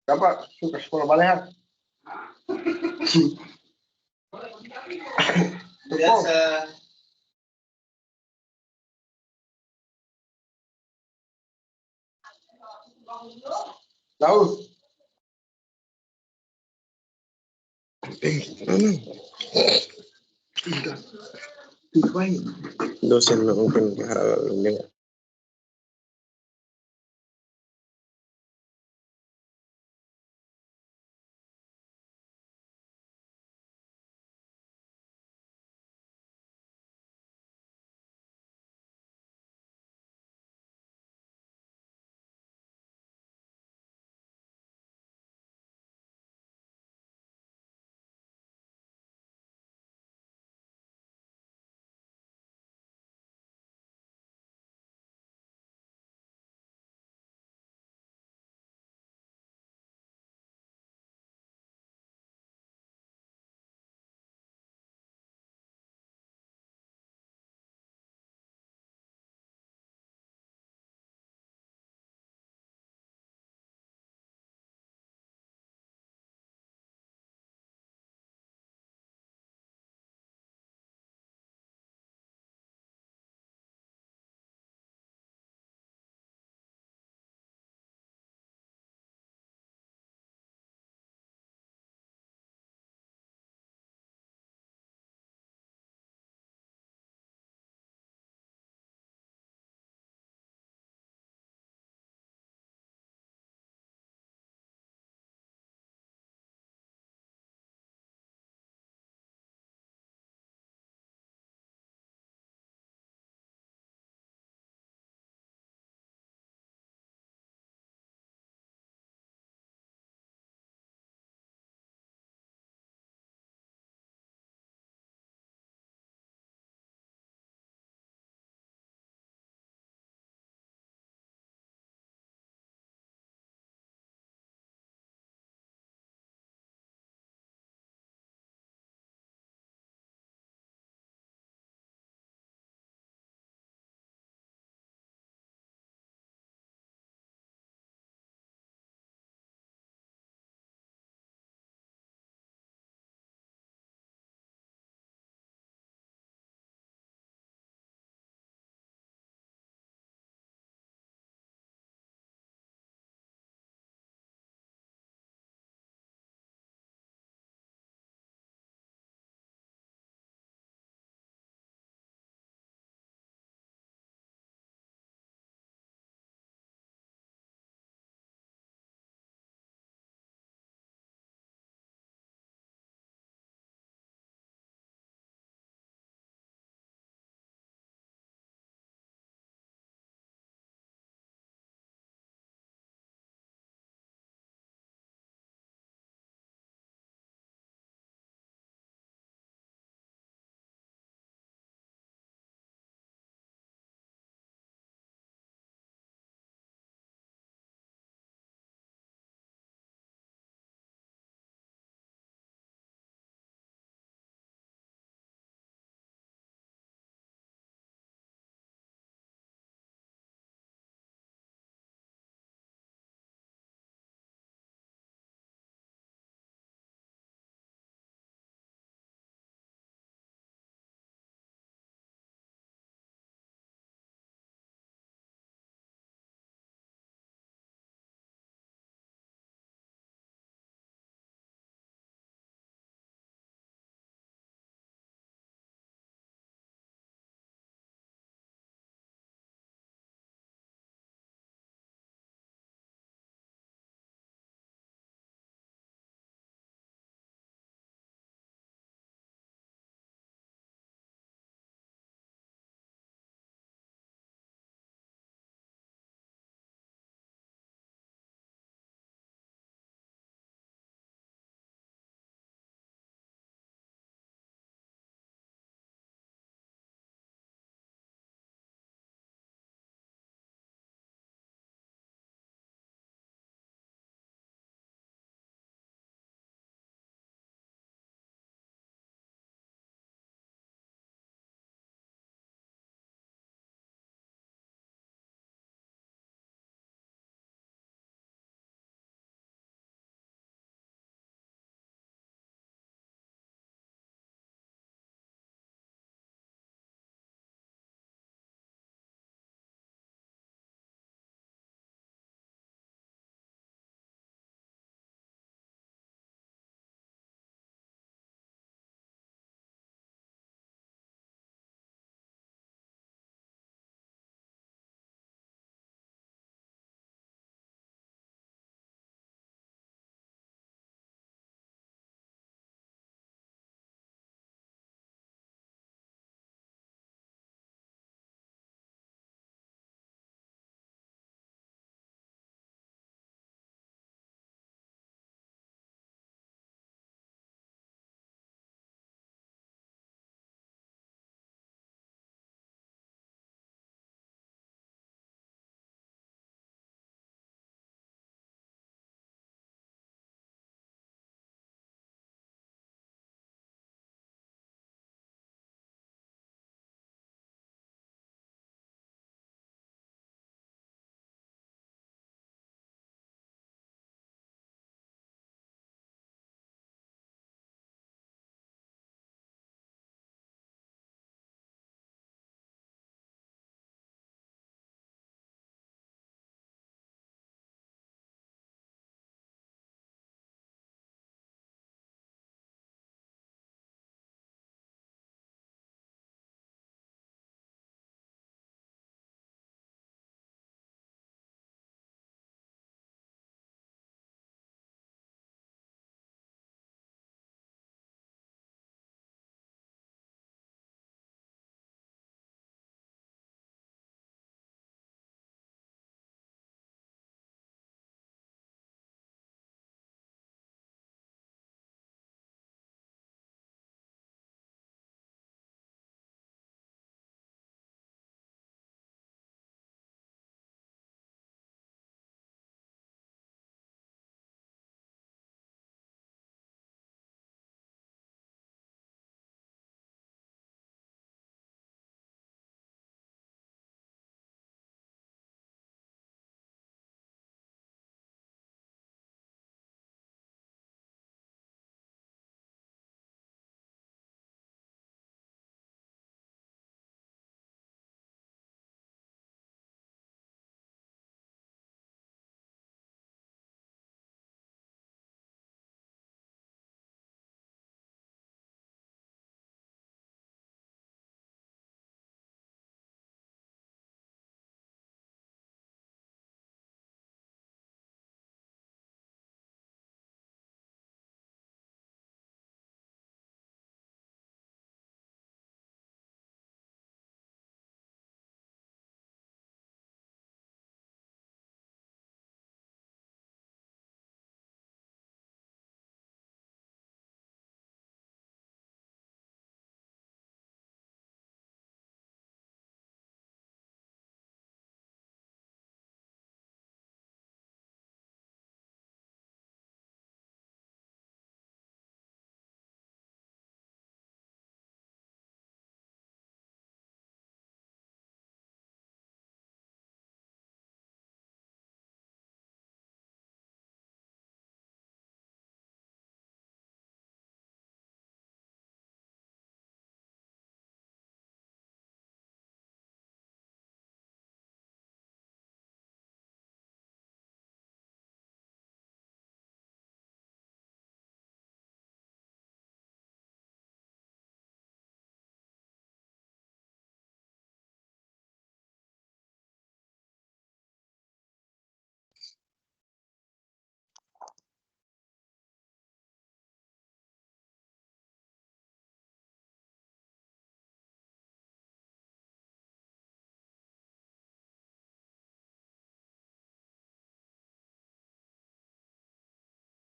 Bapak suka sekolah balehan? Biasa. Tahu? Dosen mungkin hal ini.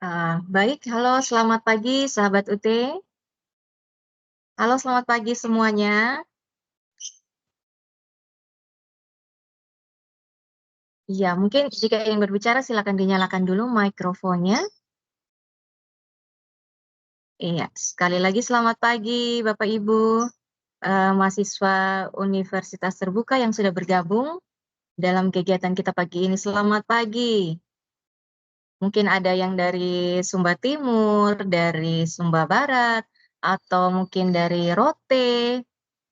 Baik, halo selamat pagi sahabat UT. Halo selamat pagi semuanya. Iya, mungkin jika ingin berbicara silakan dinyalakan dulu mikrofonnya. Iya, sekali lagi selamat pagi Bapak Ibu, mahasiswa Universitas Terbuka yang sudah bergabung dalam kegiatan kita pagi ini. Selamat pagi. Mungkin ada yang dari Sumba Timur, dari Sumba Barat, atau mungkin dari Rote.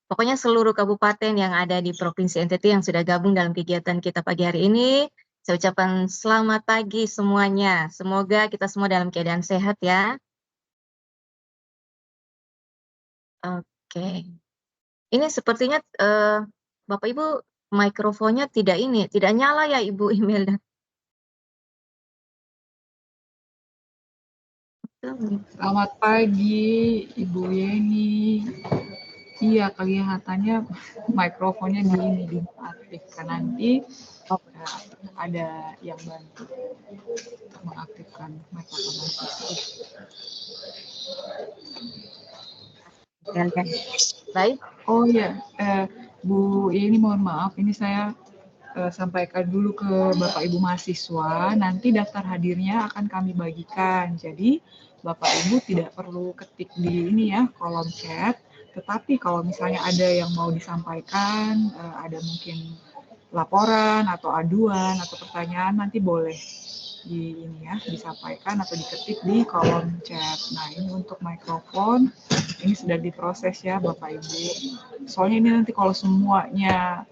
Pokoknya seluruh kabupaten yang ada di Provinsi NTT yang sudah gabung dalam kegiatan kita pagi hari ini, saya ucapkan selamat pagi semuanya. Semoga kita semua dalam keadaan sehat ya. Oke. Ini sepertinya Bapak Ibu mikrofonnya tidak nyala ya Ibu Imelda. Selamat pagi, Ibu Yeni. Iya, kelihatannya mikrofonnya diaktifkan. Nanti ada yang bantu mengaktifkan mikrofon. Baik. Oh iya, Bu Yeni mohon maaf, ini saya sampaikan dulu ke Bapak Ibu mahasiswa, nanti daftar hadirnya akan kami bagikan. Jadi Bapak Ibu tidak perlu ketik di ini ya, kolom chat, tetapi kalau misalnya ada yang mau disampaikan, ada mungkin laporan atau aduan atau pertanyaan, nanti boleh di ini ya, disampaikan atau diketik di kolom chat. Nah, ini untuk mikrofon, ini sudah diproses ya Bapak Ibu. Soalnya ini nanti kalau semuanya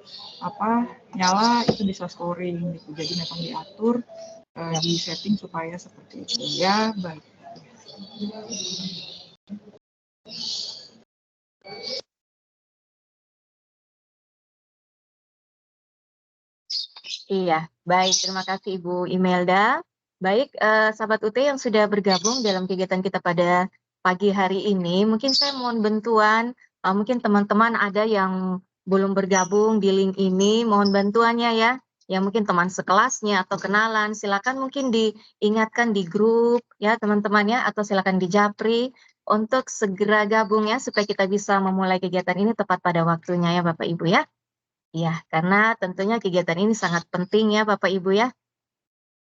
nyala itu bisa scoring gitu. Jadi memang diatur di setting supaya seperti itu ya. Baik. Iya, baik. Terima kasih Ibu Imelda. Baik, sahabat UT yang sudah bergabung dalam kegiatan kita pada pagi hari ini, mungkin saya mohon bantuan, mungkin teman-teman ada yang belum bergabung di link ini, mohon bantuannya ya. Yang mungkin teman sekelasnya atau kenalan, silakan mungkin diingatkan di grup ya teman-teman ya, atau silakan di Japri untuk segera gabung ya, supaya kita bisa memulai kegiatan ini tepat pada waktunya ya Bapak Ibu ya. Iya, karena tentunya kegiatan ini sangat penting ya Bapak Ibu ya.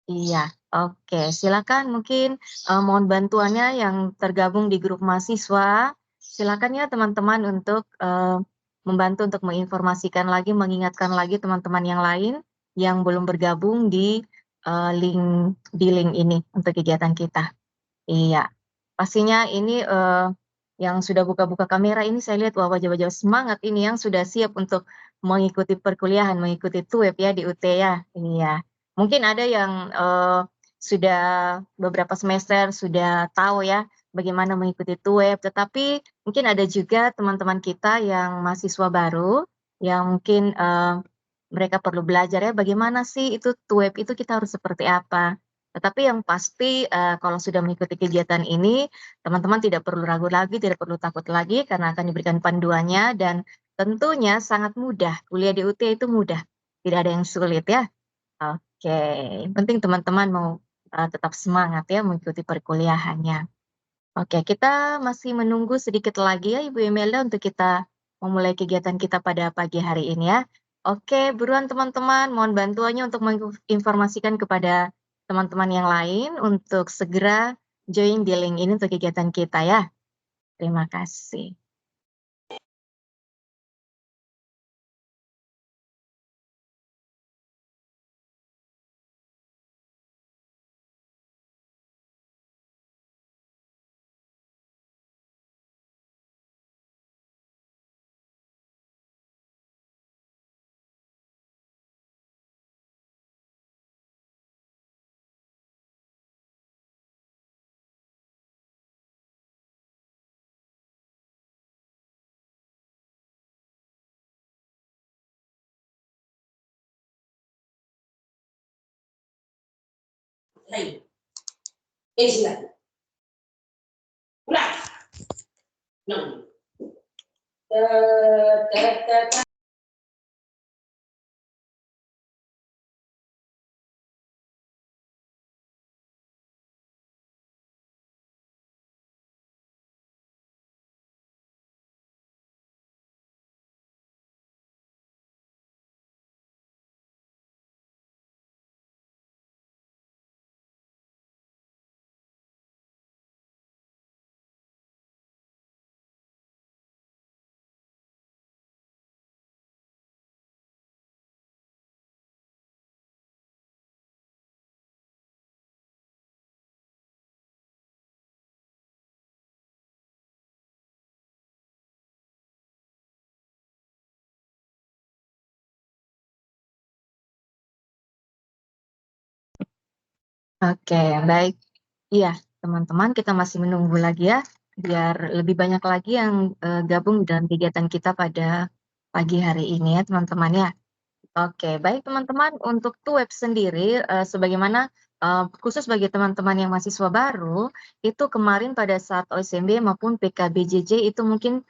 Iya, oke. Silakan mungkin mohon bantuannya yang tergabung di grup mahasiswa. Silakan ya teman-teman untuk membantu untuk menginformasikan lagi, mengingatkan lagi teman-teman yang lain yang belum bergabung di link ini untuk kegiatan kita. Iya, pastinya ini yang sudah buka-buka kamera ini saya lihat wajah-wajah semangat ini yang sudah siap untuk mengikuti perkuliahan, mengikuti TUEP ya di UT ya. Iya, mungkin ada yang sudah beberapa semester sudah tahu ya bagaimana mengikuti TUEP, tetapi mungkin ada juga teman-teman kita yang mahasiswa baru yang mungkin mereka perlu belajar ya bagaimana sih itu TUEP itu kita harus seperti apa. Tetapi yang pasti, kalau sudah mengikuti kegiatan ini, teman-teman tidak perlu ragu lagi, tidak perlu takut lagi, karena akan diberikan panduannya dan tentunya sangat mudah. Kuliah di UT itu mudah, tidak ada yang sulit ya. Oke, yang penting teman-teman mau tetap semangat ya mengikuti perkuliahannya. Oke, kita masih menunggu sedikit lagi ya Ibu Imelda untuk kita memulai kegiatan kita pada pagi hari ini ya. Oke, buruan teman-teman, mohon bantuannya untuk menginformasikan kepada teman-teman yang lain untuk segera join di link ini untuk kegiatan kita ya. Terima kasih. Hey, Isla. Udah. Nah. Oke, baik. Iya, teman-teman, kita masih menunggu lagi ya, biar lebih banyak lagi yang gabung dalam kegiatan kita pada pagi hari ini ya, teman-teman ya. Oke, baik teman-teman, untuk TUEP sendiri, sebagaimana khusus bagi teman-teman yang mahasiswa baru, itu kemarin pada saat OSMB maupun PKBJJ itu mungkin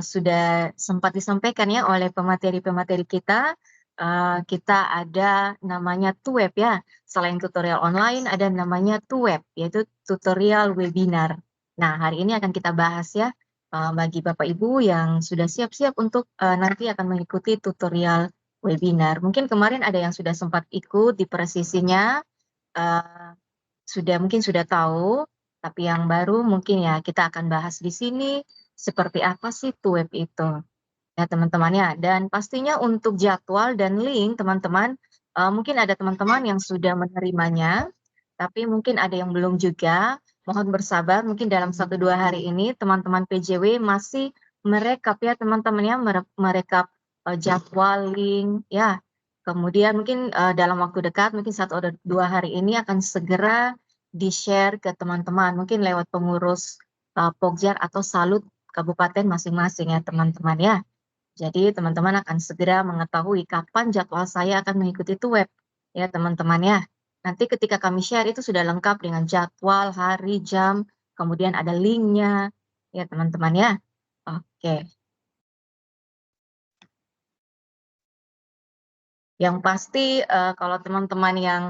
sudah sempat disampaikan ya oleh pemateri-pemateri kita ada namanya TUEP ya. Selain tutorial online, ada namanya TUEP, yaitu tutorial webinar. Nah, hari ini akan kita bahas ya, bagi Bapak Ibu yang sudah siap-siap untuk nanti akan mengikuti tutorial webinar. Mungkin kemarin ada yang sudah sempat ikut di presisinya, mungkin sudah tahu, tapi yang baru mungkin ya kita akan bahas di sini seperti apa sih TUEP itu. Ya teman-teman ya, dan pastinya untuk jadwal dan link teman-teman, mungkin ada teman-teman yang sudah menerimanya, tapi mungkin ada yang belum juga. Mohon bersabar, mungkin dalam 1-2 hari ini teman-teman PJW masih merekap ya teman-teman ya, merekap jadwal, link ya. Kemudian mungkin dalam waktu dekat, mungkin 1-2 hari ini akan segera di-share ke teman-teman, mungkin lewat pengurus Pokjar atau Salut kabupaten masing-masing ya teman-teman ya. Jadi teman-teman akan segera mengetahui kapan jadwal saya akan mengikuti TUEP ya teman-teman ya. Nanti ketika kami share itu sudah lengkap dengan jadwal, hari, jam, kemudian ada linknya ya teman-teman ya. Oke. Yang pasti kalau teman-teman yang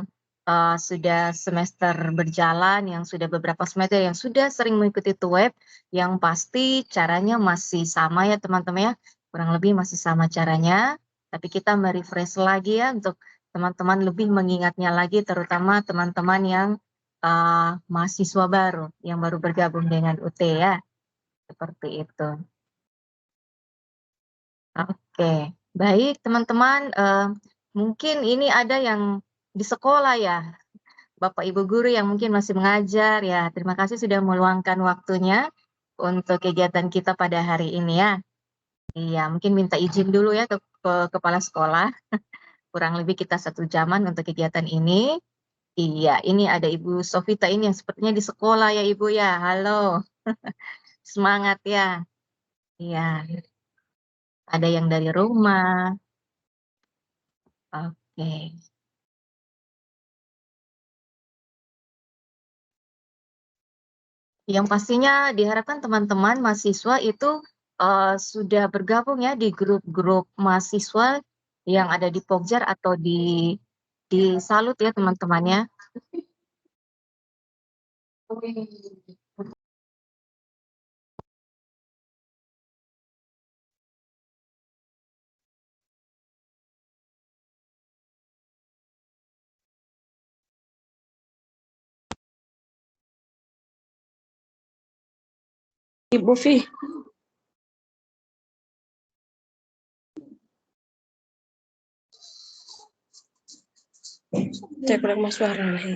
sudah semester berjalan, yang sudah beberapa semester, yang sudah sering mengikuti TUEP, yang pasti caranya masih sama ya teman-teman ya, kurang lebih masih sama caranya, tapi kita merefresh lagi ya untuk teman-teman lebih mengingatnya lagi, terutama teman-teman yang mahasiswa baru, yang baru bergabung dengan UT ya, seperti itu. Oke, baik teman-teman, mungkin ini ada yang di sekolah ya, Bapak Ibu guru yang mungkin masih mengajar ya, terima kasih sudah meluangkan waktunya untuk kegiatan kita pada hari ini ya. Iya, mungkin minta izin dulu ya ke kepala sekolah, kurang lebih kita 1 jaman untuk kegiatan ini. Iya, ini ada Ibu Sofita ini yang sepertinya di sekolah ya Ibu ya, halo, semangat ya. Iya, ada yang dari rumah, oke. Yang pastinya diharapkan teman-teman mahasiswa itu sudah bergabung ya di grup-grup mahasiswa yang ada di Pokjar atau di Salut ya teman-teman ya. Ibu Fi. Saya kurang mas suara nih.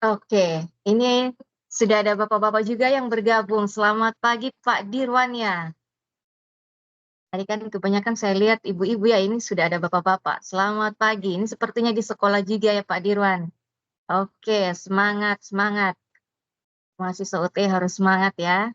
Oke, ini sudah ada bapak-bapak juga yang bergabung. Selamat pagi Pak Dirwan ya. Tadi kan kebanyakan saya lihat ibu-ibu ya, ini sudah ada bapak-bapak. Selamat pagi, ini sepertinya di sekolah juga ya Pak Dirwan. Oke, semangat, semangat. Mahasiswa UT harus semangat ya.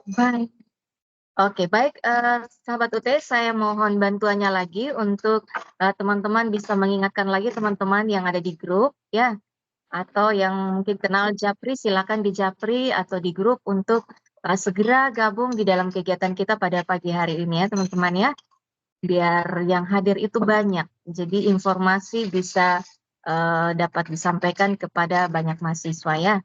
Baik. Oke, baik, sahabat UT, saya mohon bantuannya lagi untuk teman-teman bisa mengingatkan lagi teman-teman yang ada di grup ya, atau yang mungkin kenal Japri, silakan di Japri atau di grup untuk segera gabung di dalam kegiatan kita pada pagi hari ini ya teman-teman ya, biar yang hadir itu banyak, jadi informasi bisa dapat disampaikan kepada banyak mahasiswa ya.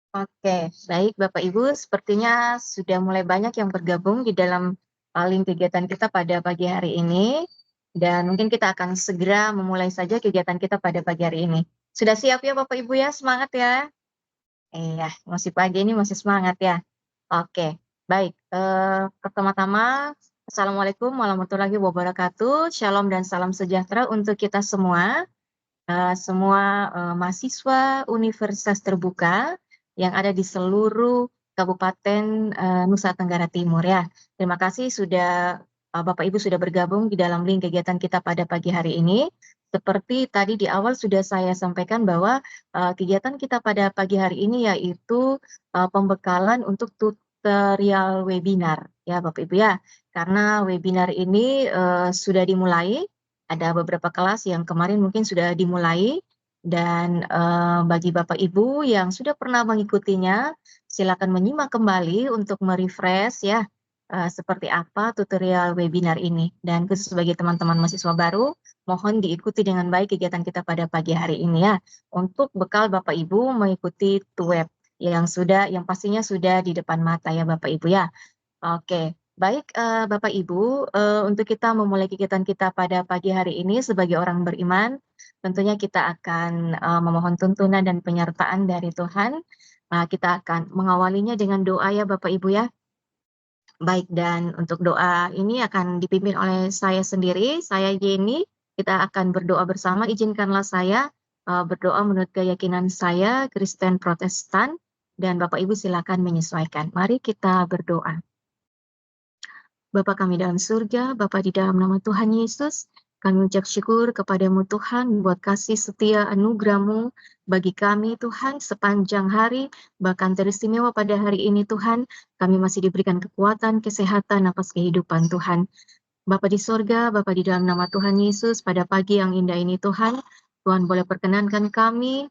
Oke, baik Bapak Ibu, sepertinya sudah mulai banyak yang bergabung di dalam link kegiatan kita pada pagi hari ini, dan mungkin kita akan segera memulai saja kegiatan kita pada pagi hari ini. Sudah siap ya Bapak Ibu ya? Semangat ya? Iya, masih pagi ini masih semangat ya. Oke, baik. Pertama-tama, Assalamualaikum warahmatullahi wabarakatuh. Shalom dan salam sejahtera untuk kita semua. Semua mahasiswa Universitas Terbuka yang ada di seluruh Kabupaten Nusa Tenggara Timur ya. Terima kasih sudah Bapak Ibu sudah bergabung di dalam link kegiatan kita pada pagi hari ini. Seperti tadi di awal sudah saya sampaikan bahwa kegiatan kita pada pagi hari ini yaitu pembekalan untuk tutorial webinar ya Bapak Ibu ya. Karena webinar ini sudah dimulai, ada beberapa kelas yang kemarin mungkin sudah dimulai, dan bagi Bapak Ibu yang sudah pernah mengikutinya, silakan menyimak kembali untuk merefresh ya, seperti apa tutorial webinar ini. Dan khusus bagi teman-teman mahasiswa baru, mohon diikuti dengan baik kegiatan kita pada pagi hari ini ya, untuk bekal Bapak Ibu mengikuti web yang pastinya sudah di depan mata ya Bapak Ibu ya. Oke, baik Bapak Ibu, untuk kita memulai kegiatan kita pada pagi hari ini sebagai orang beriman, tentunya kita akan memohon tuntunan dan penyertaan dari Tuhan. Kita akan mengawalinya dengan doa ya Bapak Ibu ya. Baik, dan untuk doa ini akan dipimpin oleh saya sendiri, saya Yeni. Kita akan berdoa bersama, izinkanlah saya berdoa menurut keyakinan saya, Kristen Protestan, dan Bapak Ibu silakan menyesuaikan. Mari kita berdoa. Bapa kami dalam surga, Bapa di dalam nama Tuhan Yesus, kami ucap syukur kepadamu Tuhan buat kasih setia anugerah-Mu bagi kami Tuhan sepanjang hari, bahkan teristimewa pada hari ini Tuhan, kami masih diberikan kekuatan, kesehatan, napas kehidupan Tuhan. Bapa di surga, Bapa di dalam nama Tuhan Yesus, pada pagi yang indah ini Tuhan, Tuhan boleh perkenankan kami,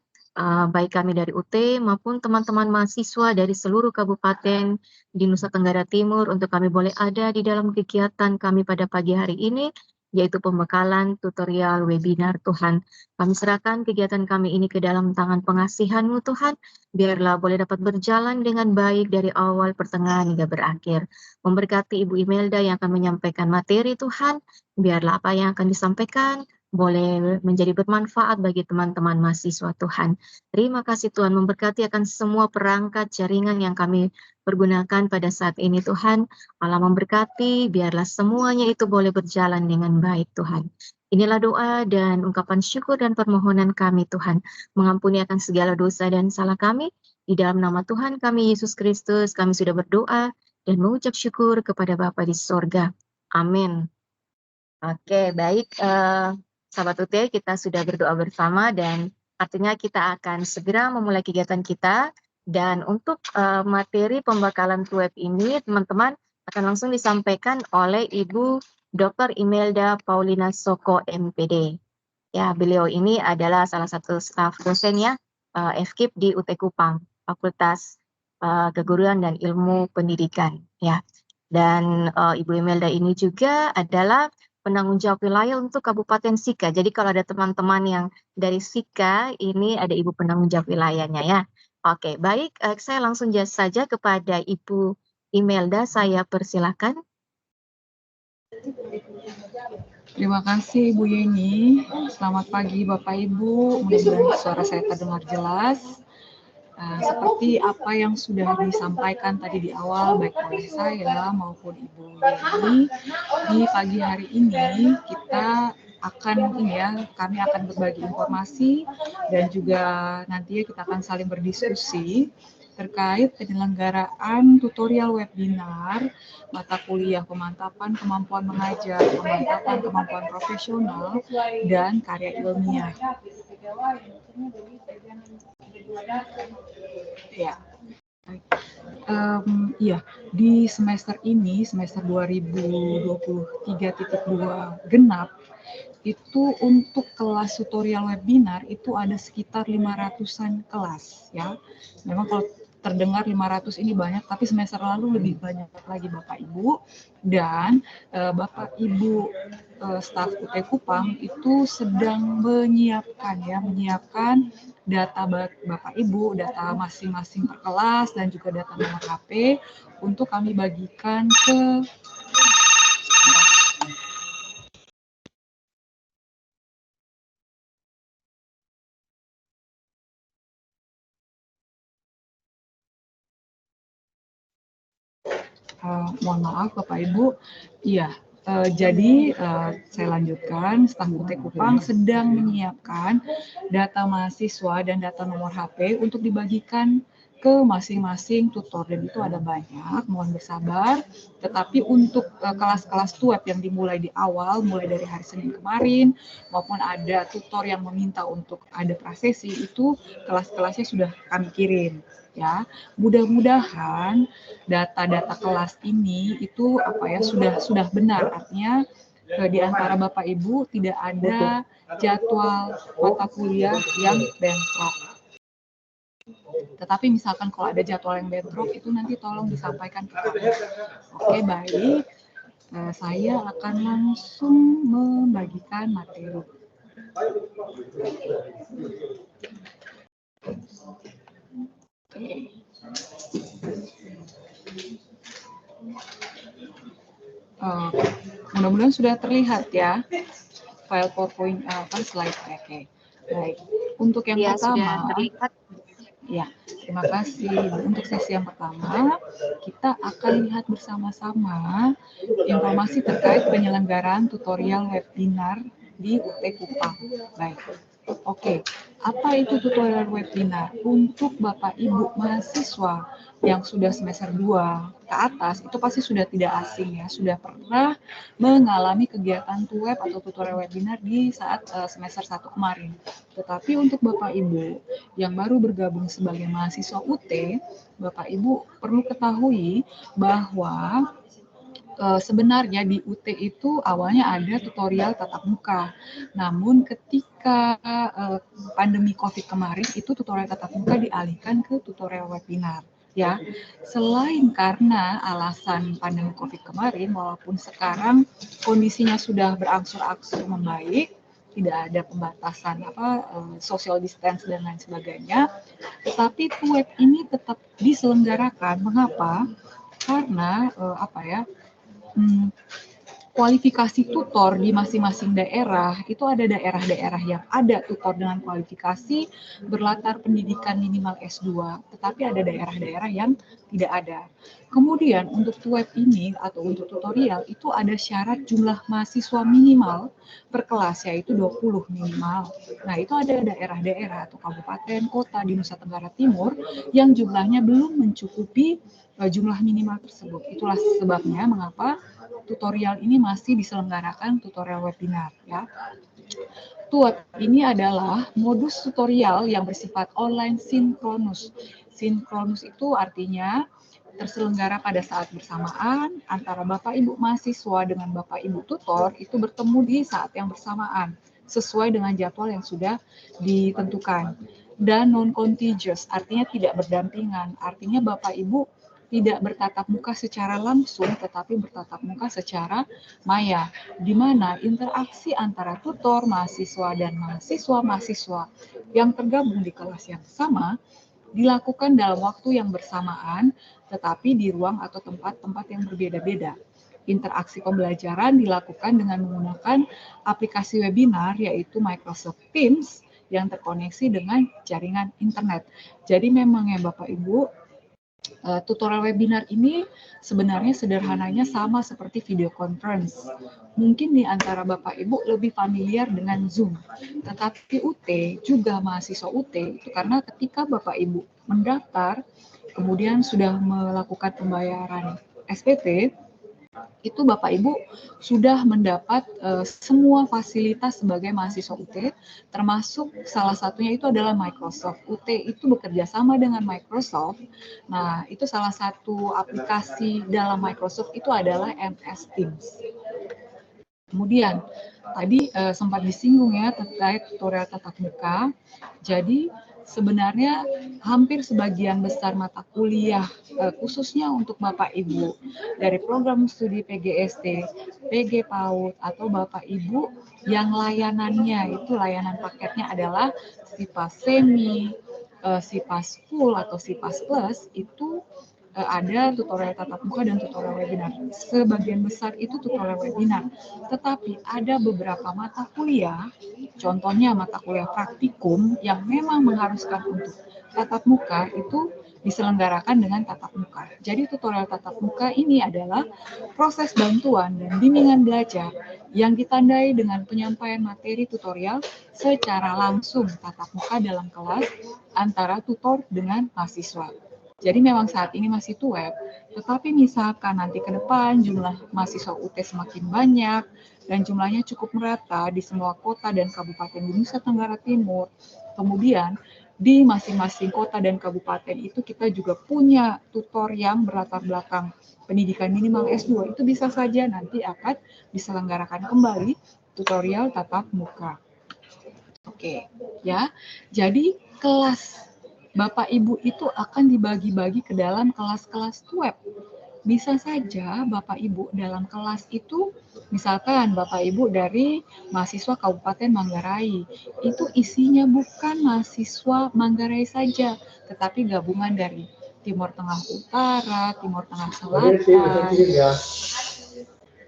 baik kami dari UT maupun teman-teman mahasiswa dari seluruh kabupaten di Nusa Tenggara Timur untuk kami boleh ada di dalam kegiatan kami pada pagi hari ini, yaitu pembekalan tutorial webinar Tuhan. Kami serahkan kegiatan kami ini ke dalam tangan pengasihan-Mu Tuhan, biarlah boleh dapat berjalan dengan baik dari awal, pertengahan, hingga berakhir. Memberkati Ibu Imelda yang akan menyampaikan materi Tuhan, biarlah apa yang akan disampaikan boleh menjadi bermanfaat bagi teman-teman mahasiswa Tuhan. Terima kasih Tuhan, memberkati akan semua perangkat jaringan yang kami pergunakan pada saat ini Tuhan. Allah memberkati, biarlah semuanya itu boleh berjalan dengan baik Tuhan. Inilah doa dan ungkapan syukur dan permohonan kami Tuhan. Mengampuni akan segala dosa dan salah kami. Di dalam nama Tuhan kami Yesus Kristus, kami sudah berdoa dan mengucap syukur kepada Bapa di sorga. Amin. Oke, baik. Sahabat UT, kita sudah berdoa bersama dan artinya kita akan segera memulai kegiatan kita. Dan untuk materi pembekalan web ini, teman-teman akan langsung disampaikan oleh Ibu Dr. Imelda Paulina Soko, MPD. Ya, beliau ini adalah salah satu staf dosen ya, FKIP di UT Kupang, Fakultas Keguruan dan Ilmu Pendidikan. Ya, dan Ibu Imelda ini juga adalah penanggung jawab wilayah untuk Kabupaten Sika. Jadi kalau ada teman-teman yang dari Sika, ini ada Ibu penanggung jawab wilayahnya ya. Oke, baik. Saya langsung saja kepada Ibu Imelda, saya persilakan. Terima kasih Bu Yeni. Selamat pagi Bapak Ibu. Mudah-mudahan suara saya terdengar jelas. Seperti apa yang sudah disampaikan tadi di awal baik oleh saya maupun Ibu Yeni, di pagi hari ini kami akan berbagi informasi dan juga nantinya kita akan saling berdiskusi terkait penyelenggaraan tutorial webinar mata kuliah pemantapan kemampuan mengajar, pemantapan kemampuan profesional, dan karya ilmiah. Di semester ini, semester 2023.2 genap, itu untuk kelas tutorial webinar itu ada sekitar 500-an kelas ya. Memang kalau terdengar 500 ini banyak, tapi semester lalu lebih banyak lagi Bapak Ibu. Dan Bapak Ibu staf UT Kupang itu sedang menyiapkan data Bapak Ibu, data masing-masing per kelas dan juga data nomor HP untuk kami bagikan ke mohon maaf Bapak Ibu, iya. Jadi saya lanjutkan, staf UT Kupang sedang menyiapkan data mahasiswa dan data nomor HP untuk dibagikan ke masing-masing tutor, dan itu ada banyak, mohon bersabar. Tetapi untuk kelas-kelas web yang dimulai di awal, mulai dari hari Senin kemarin, maupun ada tutor yang meminta untuk ada prasesi, itu kelas-kelasnya sudah kami kirim. Ya, mudah-mudahan data-data kelas ini itu sudah benar, artinya di antara Bapak Ibu tidak ada jadwal mata kuliah yang bentrok. Tetapi misalkan kalau ada jadwal yang bentrok itu nanti tolong disampaikan ke kami. Oke, baik. Saya akan langsung membagikan materi. Mudah-mudahan sudah terlihat ya file PowerPoint slide. Oke. Baik. Untuk yang pertama, ya, terima kasih. Untuk sesi yang pertama, kita akan lihat bersama-sama informasi terkait penyelenggaraan tutorial webinar di UT Kupang. Baik. Oke, apa itu tutorial webinar? Untuk Bapak Ibu mahasiswa yang sudah semester 2 ke atas, itu pasti sudah tidak asing ya, sudah pernah mengalami kegiatan web atau tutorial webinar di saat semester 1 kemarin. Tetapi untuk Bapak Ibu yang baru bergabung sebagai mahasiswa UT, Bapak Ibu perlu ketahui bahwa sebenarnya di UT itu awalnya ada tutorial tatap muka. Namun ketika pandemi COVID kemarin itu tutorial tatap muka dialihkan ke tutorial webinar. Ya, selain karena alasan pandemi COVID kemarin, walaupun sekarang kondisinya sudah berangsur-angsur membaik, tidak ada pembatasan social distance dan lain sebagainya, tetapi web ini tetap diselenggarakan. Mengapa? Karena kualifikasi tutor di masing-masing daerah, itu ada daerah-daerah yang ada tutor dengan kualifikasi berlatar pendidikan minimal S2, tetapi ada daerah-daerah yang tidak ada. Kemudian untuk web ini atau untuk tutorial itu ada syarat jumlah mahasiswa minimal per kelas, yaitu 20 minimal. Nah, itu ada daerah-daerah atau kabupaten, kota di Nusa Tenggara Timur yang jumlahnya belum mencukupi jumlah minimal tersebut. Itulah sebabnya mengapa tutorial ini masih diselenggarakan tutorial webinar ya. Web ini adalah modus tutorial yang bersifat online sinkronus. Sinkronus itu artinya terselenggara pada saat bersamaan antara Bapak Ibu mahasiswa dengan Bapak Ibu tutor itu bertemu di saat yang bersamaan sesuai dengan jadwal yang sudah ditentukan. Dan non-contagious artinya tidak berdampingan, artinya Bapak Ibu tidak bertatap muka secara langsung, tetapi bertatap muka secara maya, di mana interaksi antara tutor, mahasiswa, dan mahasiswa-mahasiswa yang tergabung di kelas yang sama dilakukan dalam waktu yang bersamaan, tetapi di ruang atau tempat-tempat yang berbeda-beda. Interaksi pembelajaran dilakukan dengan menggunakan aplikasi webinar, yaitu Microsoft Teams, yang terkoneksi dengan jaringan internet. Jadi memang ya Bapak Ibu, tutorial webinar ini sebenarnya sederhananya sama seperti video conference. Mungkin di antara Bapak Ibu lebih familiar dengan Zoom. Tetapi UT, juga mahasiswa UT, itu karena ketika Bapak Ibu mendaftar, kemudian sudah melakukan pembayaran SPP, itu Bapak Ibu sudah mendapat semua fasilitas sebagai mahasiswa UT, termasuk salah satunya itu adalah Microsoft. UT itu bekerja sama dengan Microsoft. Nah, itu salah satu aplikasi dalam Microsoft itu adalah MS Teams. Kemudian tadi sempat disinggung ya terkait tutorial tatap muka. Jadi sebenarnya hampir sebagian besar mata kuliah, khususnya untuk Bapak Ibu dari program studi PGSD, PG PAUD, atau Bapak Ibu yang layanannya itu layanan paketnya adalah SIPAS Semi, SIPAS Full atau SIPAS Plus, itu ada tutorial tatap muka dan tutorial webinar. Sebagian besar itu tutorial webinar. Tetapi ada beberapa mata kuliah, contohnya mata kuliah praktikum yang memang mengharuskan untuk tatap muka itu diselenggarakan dengan tatap muka. Jadi tutorial tatap muka ini adalah proses bantuan dan bimbingan belajar yang ditandai dengan penyampaian materi tutorial secara langsung tatap muka dalam kelas antara tutor dengan mahasiswa. Jadi memang saat ini masih web, tetapi misalkan nanti ke depan jumlah mahasiswa UT semakin banyak dan jumlahnya cukup merata di semua kota dan kabupaten di Nusa Tenggara Timur, kemudian di masing-masing kota dan kabupaten itu kita juga punya tutor yang berlatar belakang pendidikan minimal S2, itu bisa saja nanti akan diselenggarakan kembali tutorial tatap muka. Oke, ya. Jadi kelas Bapak Ibu itu akan dibagi-bagi ke dalam kelas-kelas web. Bisa saja Bapak Ibu dalam kelas itu, misalkan Bapak Ibu dari mahasiswa Kabupaten Manggarai, itu isinya bukan mahasiswa Manggarai saja, tetapi gabungan dari Timur Tengah Utara, Timur Tengah Selatan,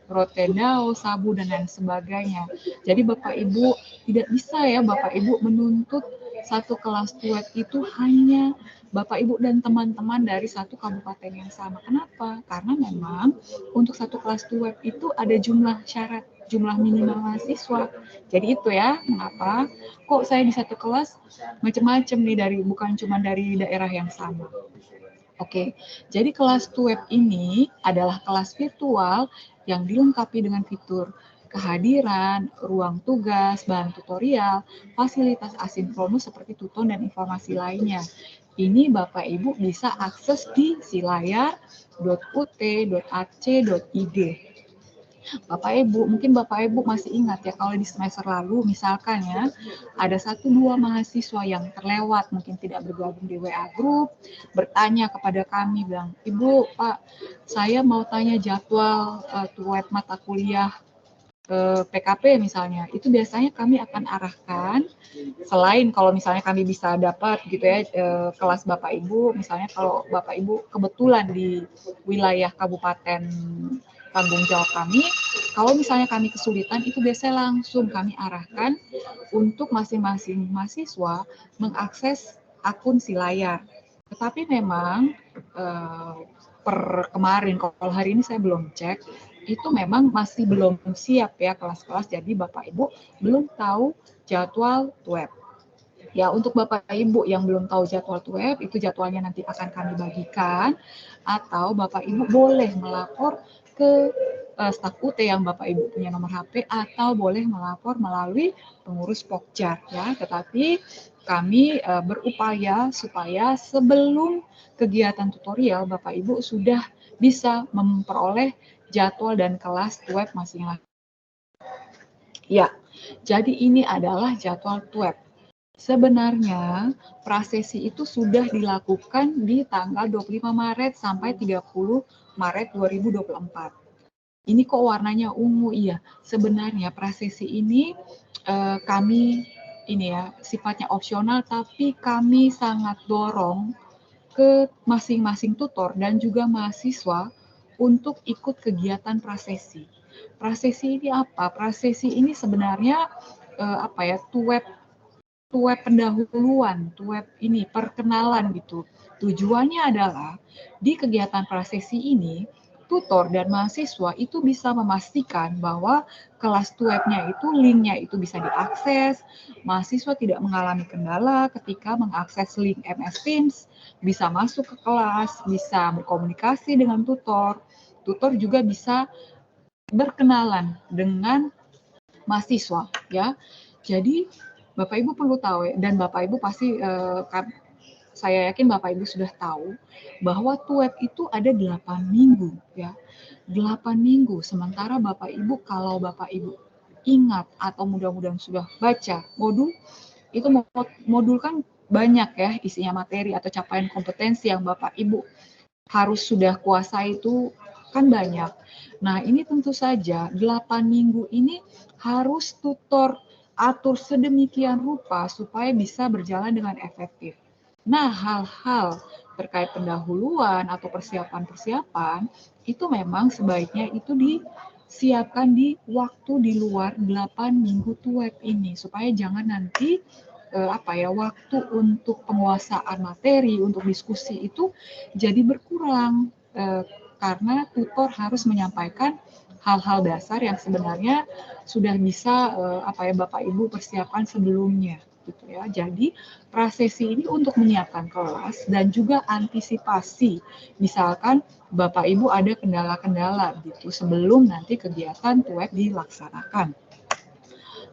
Rotendao, Sabu, dan lain sebagainya. Jadi Bapak Ibu tidak bisa ya Bapak Ibu menuntut satu kelas web itu hanya Bapak Ibu dan teman-teman dari satu kabupaten yang sama. Kenapa? Karena memang untuk satu kelas web itu ada jumlah syarat, jumlah minimal mahasiswa. Jadi itu ya, mengapa kok saya di satu kelas macam-macam nih dari bukan cuma dari daerah yang sama. Oke, jadi kelas web ini adalah kelas virtual yang dilengkapi dengan fitur kehadiran, ruang tugas, bahan tutorial, fasilitas asinkronus seperti tuton dan informasi lainnya. Ini Bapak Ibu bisa akses di silayar.ut.ac.id. Bapak Ibu, mungkin Bapak Ibu masih ingat ya kalau di semester lalu misalkan ya ada 1-2 mahasiswa yang terlewat mungkin tidak bergabung di WA group, bertanya kepada kami bilang, "Ibu, Pak, saya mau tanya jadwal web mata kuliah PKP misalnya." Itu biasanya kami akan arahkan selain kalau misalnya kami bisa dapat gitu ya kelas Bapak Ibu, misalnya kalau Bapak Ibu kebetulan di wilayah Kabupaten tanggung jawab kami, kalau misalnya kami kesulitan itu biasanya langsung kami arahkan untuk masing-masing mahasiswa mengakses akun Silayar. Tetapi memang per kemarin, kalau hari ini saya belum cek, itu memang masih belum siap ya kelas-kelas, jadi Bapak Ibu belum tahu jadwal web. Ya, untuk Bapak Ibu yang belum tahu jadwal web, itu jadwalnya nanti akan kami bagikan, atau Bapak Ibu boleh melapor ke staf UT yang Bapak Ibu punya nomor HP, atau boleh melapor melalui pengurus Pokjar ya. Tetapi kami berupaya supaya sebelum kegiatan tutorial Bapak Ibu sudah bisa memperoleh jadwal dan kelas web masing-masing. Ya, jadi ini adalah jadwal web. Sebenarnya prasesi itu sudah dilakukan di tanggal 25 Maret sampai 30 Maret 2024. Ini kok warnanya ungu? Iya, sebenarnya prasesi ini kami ini ya sifatnya opsional, tapi kami sangat dorong ke masing-masing tutor dan juga mahasiswa untuk ikut kegiatan prasesi. Prasesi ini apa? Prasesi ini sebenarnya web pendahuluan, web ini perkenalan gitu. Tujuannya adalah di kegiatan prasesi ini tutor dan mahasiswa itu bisa memastikan bahwa kelas webnya itu linknya itu bisa diakses, mahasiswa tidak mengalami kendala ketika mengakses link MS Teams, bisa masuk ke kelas, bisa berkomunikasi dengan tutor, tutor juga bisa berkenalan dengan mahasiswa ya. Jadi Bapak Ibu perlu tahu ya, dan Bapak Ibu pasti saya yakin Bapak Ibu sudah tahu bahwa web itu ada 8 minggu ya. 8 minggu. Sementara Bapak Ibu kalau Bapak Ibu ingat atau mudah-mudahan sudah baca modul itu modul kan banyak ya isinya materi atau capaian kompetensi yang Bapak Ibu harus sudah kuasai itu kan banyak. Nah, ini tentu saja 8 minggu ini harus tutor atur sedemikian rupa supaya bisa berjalan dengan efektif. Nah, hal-hal terkait pendahuluan atau persiapan-persiapan itu memang sebaiknya itu disiapkan di waktu di luar 8 minggu tuwek ini supaya jangan nanti waktu untuk penguasaan materi, untuk diskusi itu jadi berkurang karena tutor harus menyampaikan hal-hal dasar yang sebenarnya sudah bisa Bapak Ibu persiapkan sebelumnya gitu ya. Jadi prasesi ini untuk menyiapkan kelas dan juga antisipasi. Misalkan Bapak Ibu ada kendala-kendala gitu sebelum nanti kegiatan tuwek dilaksanakan.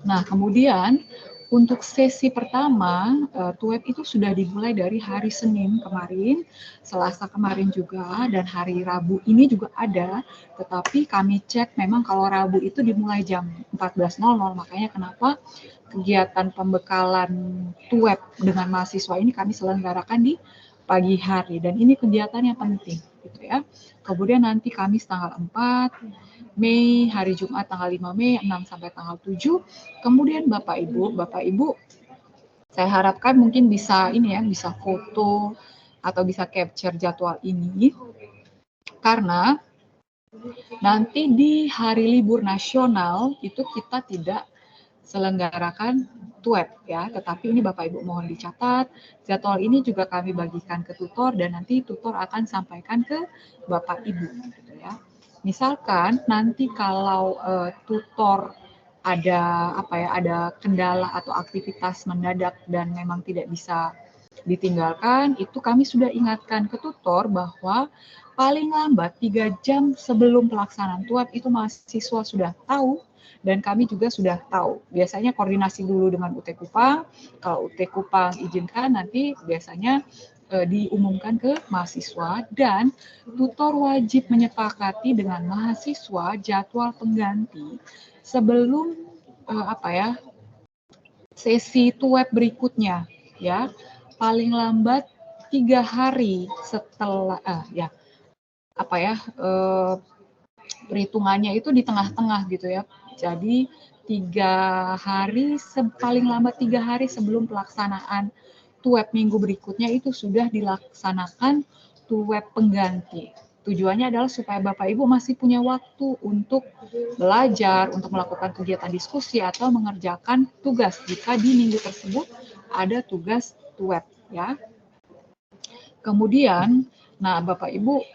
Nah, kemudian untuk sesi pertama, tuwek itu sudah dimulai dari hari Senin kemarin, Selasa kemarin juga, dan hari Rabu ini juga ada, tetapi kami cek memang kalau Rabu itu dimulai jam 14.00, makanya kenapa kegiatan pembekalan tuwek dengan mahasiswa ini kami selenggarakan di pagi hari, dan ini kegiatan yang penting, gitu ya. Kemudian nanti Kamis tanggal 4, Mei, hari Jumat tanggal 5 Mei, 6 sampai tanggal 7. Kemudian Bapak Ibu, saya harapkan mungkin bisa bisa foto atau bisa capture jadwal ini. Karena nanti di hari libur nasional itu kita tidak selenggarakan tuwek ya, tetapi ini Bapak Ibu mohon dicatat, jadwal ini juga kami bagikan ke tutor dan nanti tutor akan sampaikan ke Bapak Ibu gitu ya. Misalkan nanti kalau tutor ada kendala atau aktivitas mendadak dan memang tidak bisa ditinggalkan, itu kami sudah ingatkan ke tutor bahwa paling lambat 3 jam sebelum pelaksanaan tuwek itu mahasiswa sudah tahu dan kami juga sudah tahu. Biasanya koordinasi dulu dengan UT Kupang, kalau UT Kupang izinkan nanti biasanya diumumkan ke mahasiswa dan tutor wajib menyepakati dengan mahasiswa jadwal pengganti sebelum sesi tuwek berikutnya ya, paling lambat 3 hari setelah perhitungannya itu di tengah-tengah gitu ya. Jadi 3 hari paling lambat 3 hari sebelum pelaksanaan tuwek minggu berikutnya itu sudah dilaksanakan tuwek pengganti. Tujuannya adalah supaya Bapak Ibu masih punya waktu untuk belajar, untuk melakukan kegiatan diskusi atau mengerjakan tugas jika di minggu tersebut ada tugas tuwek ya. Kemudian, nah Bapak Ibu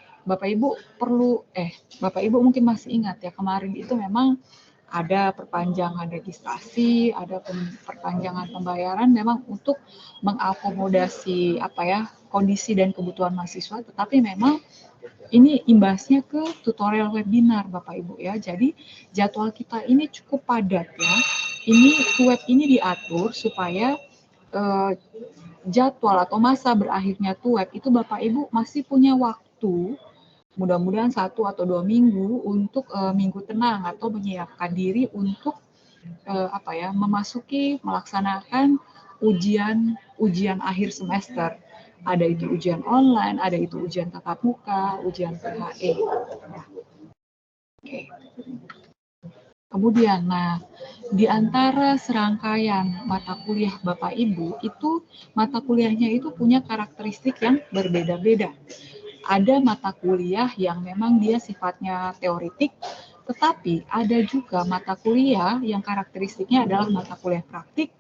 mungkin masih ingat ya kemarin itu memang ada perpanjangan registrasi, ada perpanjangan pembayaran memang untuk mengakomodasi kondisi dan kebutuhan mahasiswa, tetapi memang ini imbasnya ke tutorial webinar Bapak Ibu ya. Jadi jadwal kita ini cukup padat ya. Ini tuwek ini diatur supaya jadwal atau masa berakhirnya tuwek itu Bapak Ibu masih punya waktu mudah-mudahan 1 atau 2 minggu untuk minggu tenang atau menyiapkan diri untuk melaksanakan ujian akhir semester. Ada itu ujian online, ada itu ujian tatap muka, ujian PHE. Oke. Kemudian, di antara serangkaian mata kuliah Bapak Ibu itu mata kuliahnya itu punya karakteristik yang berbeda-beda. Ada mata kuliah yang memang dia sifatnya teoritik, tetapi ada juga mata kuliah yang karakteristiknya adalah mata kuliah praktik,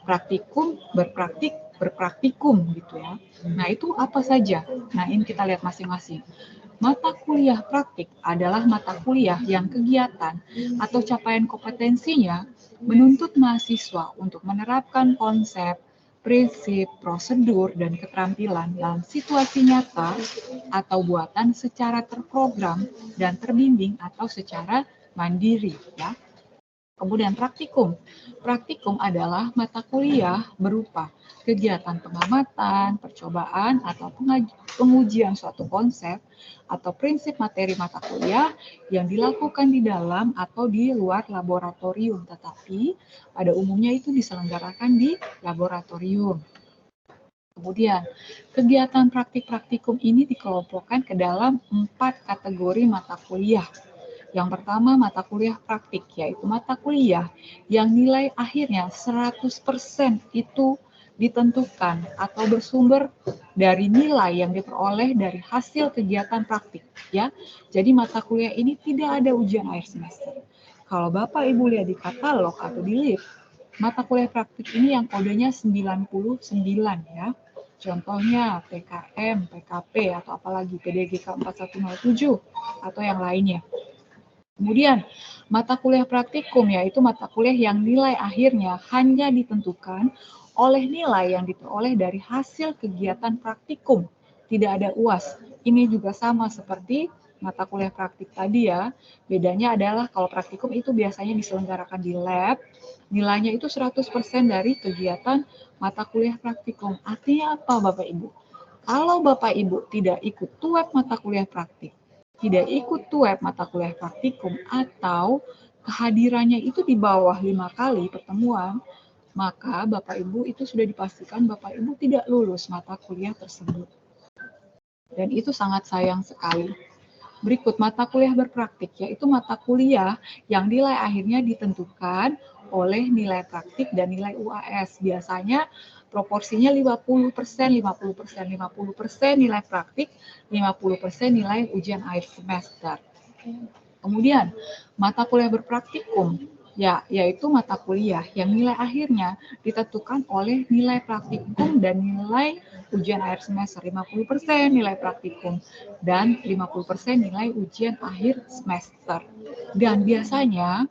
praktikum, berpraktikum gitu ya. Nah, itu apa saja? Nah, ini kita lihat masing-masing. Mata kuliah praktik adalah mata kuliah yang kegiatan atau capaian kompetensinya menuntut mahasiswa untuk menerapkan konsep, prinsip, prosedur, dan keterampilan dalam situasi nyata atau buatan secara terprogram dan terbimbing atau secara mandiri. Ya. Kemudian praktikum. Praktikum adalah mata kuliah berupa kegiatan pengamatan, percobaan, atau pengujian suatu konsep atau prinsip materi mata kuliah yang dilakukan di dalam atau di luar laboratorium, tetapi pada umumnya itu diselenggarakan di laboratorium. Kemudian, kegiatan praktik-praktikum ini dikelompokkan ke dalam 4 kategori mata kuliah. Yang pertama, mata kuliah praktik, yaitu mata kuliah yang nilai akhirnya 100% itu ditentukan atau bersumber dari nilai yang diperoleh dari hasil kegiatan praktik, ya. Jadi mata kuliah ini tidak ada ujian akhir semester. Kalau Bapak Ibu lihat di katalog atau di list, mata kuliah praktik ini yang kodenya 99 ya. Contohnya PKM, PKP, atau apalagi PDGK 4107 atau yang lainnya. Kemudian, mata kuliah praktikum yaitu mata kuliah yang nilai akhirnya hanya ditentukan oleh nilai yang diperoleh dari hasil kegiatan praktikum. Tidak ada UAS. Ini juga sama seperti mata kuliah praktik tadi ya. Bedanya adalah kalau praktikum itu biasanya diselenggarakan di lab, nilainya itu 100% dari kegiatan mata kuliah praktikum. Artinya apa Bapak Ibu? Kalau Bapak Ibu tidak ikut TUEP mata kuliah praktik, tidak ikut TUEP mata kuliah praktikum, atau kehadirannya itu di bawah 5 kali pertemuan, maka Bapak Ibu itu sudah dipastikan Bapak Ibu tidak lulus mata kuliah tersebut. Dan itu sangat sayang sekali. Berikut mata kuliah berpraktik, yaitu mata kuliah yang nilai akhirnya ditentukan oleh nilai praktik dan nilai UAS. Biasanya proporsinya 50%, 50%, 50% nilai praktik, 50% nilai ujian akhir semester. Kemudian, mata kuliah berpraktikum, yaitu mata kuliah yang nilai akhirnya ditentukan oleh nilai praktikum dan nilai ujian akhir semester, 50% nilai praktikum dan 50% nilai ujian akhir semester. Dan biasanya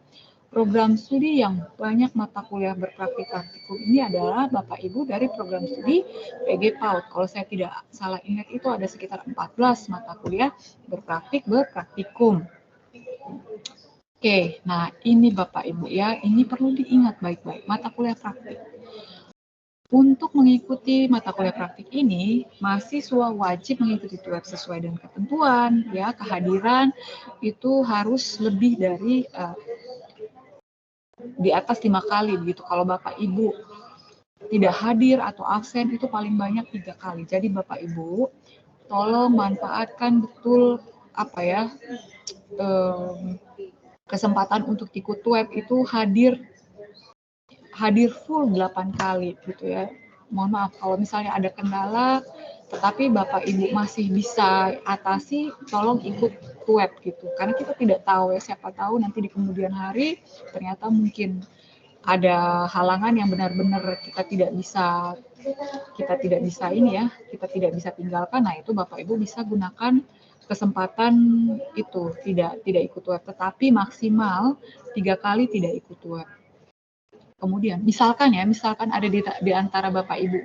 program studi yang banyak mata kuliah berpraktikum ini adalah Bapak Ibu dari program studi PG PAUD. Kalau saya tidak salah ingat itu ada sekitar 14 mata kuliah berpraktikum. Oke, nah ini Bapak Ibu ya, ini perlu diingat baik-baik, mata kuliah praktik. Untuk mengikuti mata kuliah praktik ini, mahasiswa wajib mengikuti TUEP sesuai dengan ketentuan, ya, kehadiran itu harus lebih dari di atas 5 kali begitu. Kalau Bapak Ibu tidak hadir atau absen itu paling banyak 3 kali. Jadi Bapak Ibu tolong manfaatkan betul kesempatan untuk ikut TUEP itu hadir full 8 kali gitu ya. Mohon maaf kalau misalnya ada kendala tetapi Bapak Ibu masih bisa atasi, tolong ikut TUEP gitu. Karena kita tidak tahu ya, siapa tahu nanti di kemudian hari ternyata mungkin ada halangan yang benar-benar kita tidak bisa tinggalkan. Nah, itu Bapak Ibu bisa gunakan kesempatan itu, tidak ikut TUEP, tetapi maksimal 3 kali tidak ikut TUEP. Kemudian misalkan ada di antara Bapak Ibu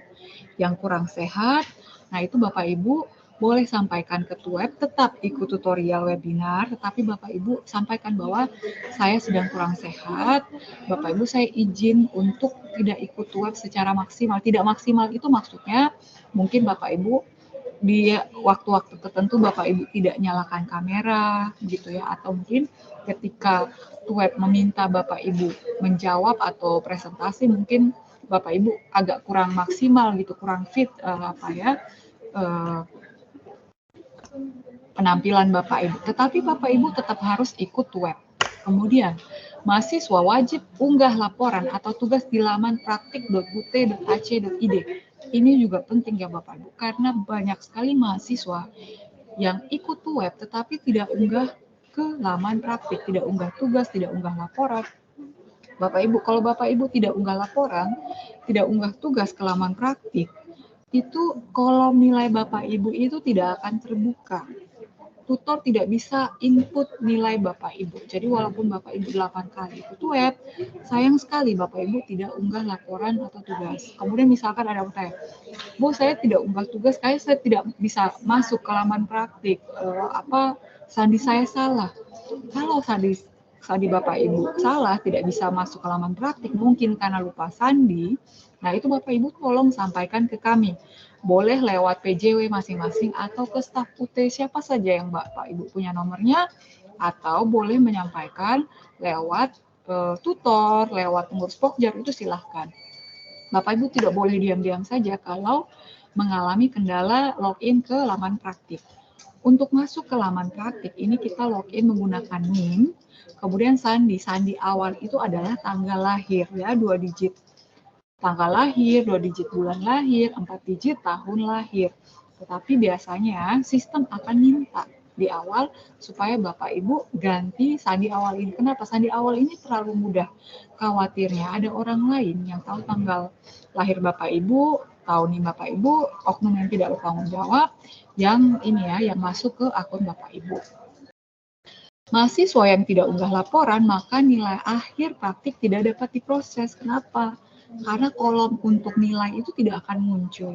yang kurang sehat, nah itu Bapak Ibu boleh sampaikan ke TUEP, tetap ikut tutorial webinar, tetapi Bapak Ibu sampaikan bahwa saya sedang kurang sehat, Bapak Ibu saya izin untuk tidak ikut TUEP secara maksimal. Tidak maksimal itu maksudnya mungkin Bapak Ibu di waktu-waktu tertentu Bapak Ibu tidak nyalakan kamera gitu ya, atau mungkin ketika TUEP meminta Bapak Ibu menjawab atau presentasi mungkin Bapak Ibu agak kurang maksimal gitu, kurang fit penampilan Bapak Ibu. Tetapi Bapak Ibu tetap harus ikut TUEP. Kemudian, mahasiswa wajib unggah laporan atau tugas di laman praktik.ut.ac.id. Ini juga penting ya Bapak Ibu, karena banyak sekali mahasiswa yang ikut TUEP tetapi tidak unggah ke laman praktik, tidak unggah tugas, tidak unggah laporan. Bapak Ibu, kalau Bapak Ibu tidak unggah laporan, tidak unggah tugas ke laman praktik, itu kolom nilai Bapak Ibu itu tidak akan terbuka. Tutor tidak bisa input nilai Bapak Ibu. Jadi walaupun Bapak Ibu 8 kali ikut TUEP, sayang sekali Bapak Ibu tidak unggah laporan atau tugas. Kemudian misalkan ada pertanyaan, Bu saya tidak unggah tugas, saya tidak bisa masuk ke laman praktik. Sandi saya salah. Kalau sandi Bapak Ibu salah, tidak bisa masuk ke laman praktik, mungkin karena lupa sandi, nah itu Bapak Ibu tolong sampaikan ke kami. Boleh lewat PJW masing-masing atau ke staf UT siapa saja yang Bapak Ibu punya nomornya, atau boleh menyampaikan lewat tutor, lewat pengurus Pokjar, itu silahkan. Bapak Ibu tidak boleh diam-diam saja kalau mengalami kendala login ke laman praktik. Untuk masuk ke laman praktik ini kita login menggunakan NIM, kemudian sandi. Sandi awal itu adalah tanggal lahir ya, 2 digit tanggal lahir, 2 digit bulan lahir, 4 digit tahun lahir. Tetapi biasanya sistem akan minta di awal supaya Bapak Ibu ganti sandi awal ini. Kenapa? Sandi awal ini terlalu mudah. Khawatirnya ada orang lain yang tahu tanggal lahir Bapak Ibu, tahun NIM Bapak Ibu, oknum yang tidak bertanggung jawab, yang ini ya, yang masuk ke akun Bapak Ibu. Mahasiswa yang tidak unggah laporan, maka nilai akhir praktik tidak dapat diproses. Kenapa? Karena kolom untuk nilai itu tidak akan muncul.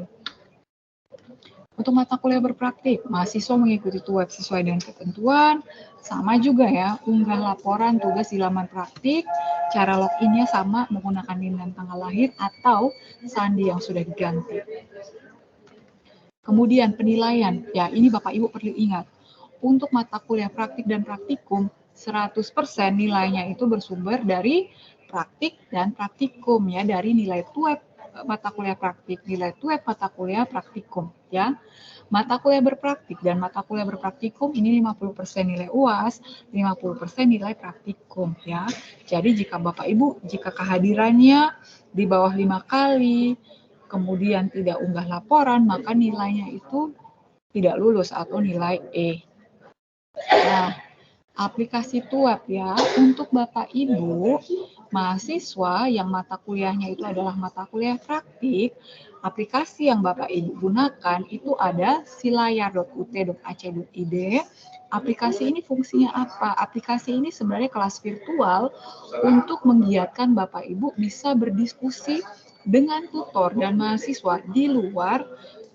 Untuk mata kuliah berpraktik, mahasiswa mengikuti TUEP sesuai dengan ketentuan, sama juga ya, unggah laporan tugas di laman praktik, cara loginnya sama menggunakan NIM dan tanggal lahir atau sandi yang sudah diganti. Kemudian penilaian, ya ini Bapak Ibu perlu ingat, untuk mata kuliah praktik dan praktikum, 100% nilainya itu bersumber dari praktik dan praktikum ya, dari nilai TUEP mata kuliah praktik, nilai TUEP mata kuliah praktikum ya. Mata kuliah berpraktik dan mata kuliah berpraktikum ini 50% nilai UAS, 50% nilai praktikum ya. Jadi jika Bapak Ibu, jika kehadirannya di bawah 5 kali, kemudian tidak unggah laporan, maka nilainya itu tidak lulus atau nilai E. Nah, aplikasi TUEP ya, untuk Bapak Ibu mahasiswa yang mata kuliahnya itu adalah mata kuliah praktik, aplikasi yang Bapak Ibu gunakan itu ada silayar.ut.ac.id. Aplikasi ini fungsinya apa? Aplikasi ini sebenarnya kelas virtual untuk menggiatkan Bapak Ibu bisa berdiskusi dengan tutor dan mahasiswa di luar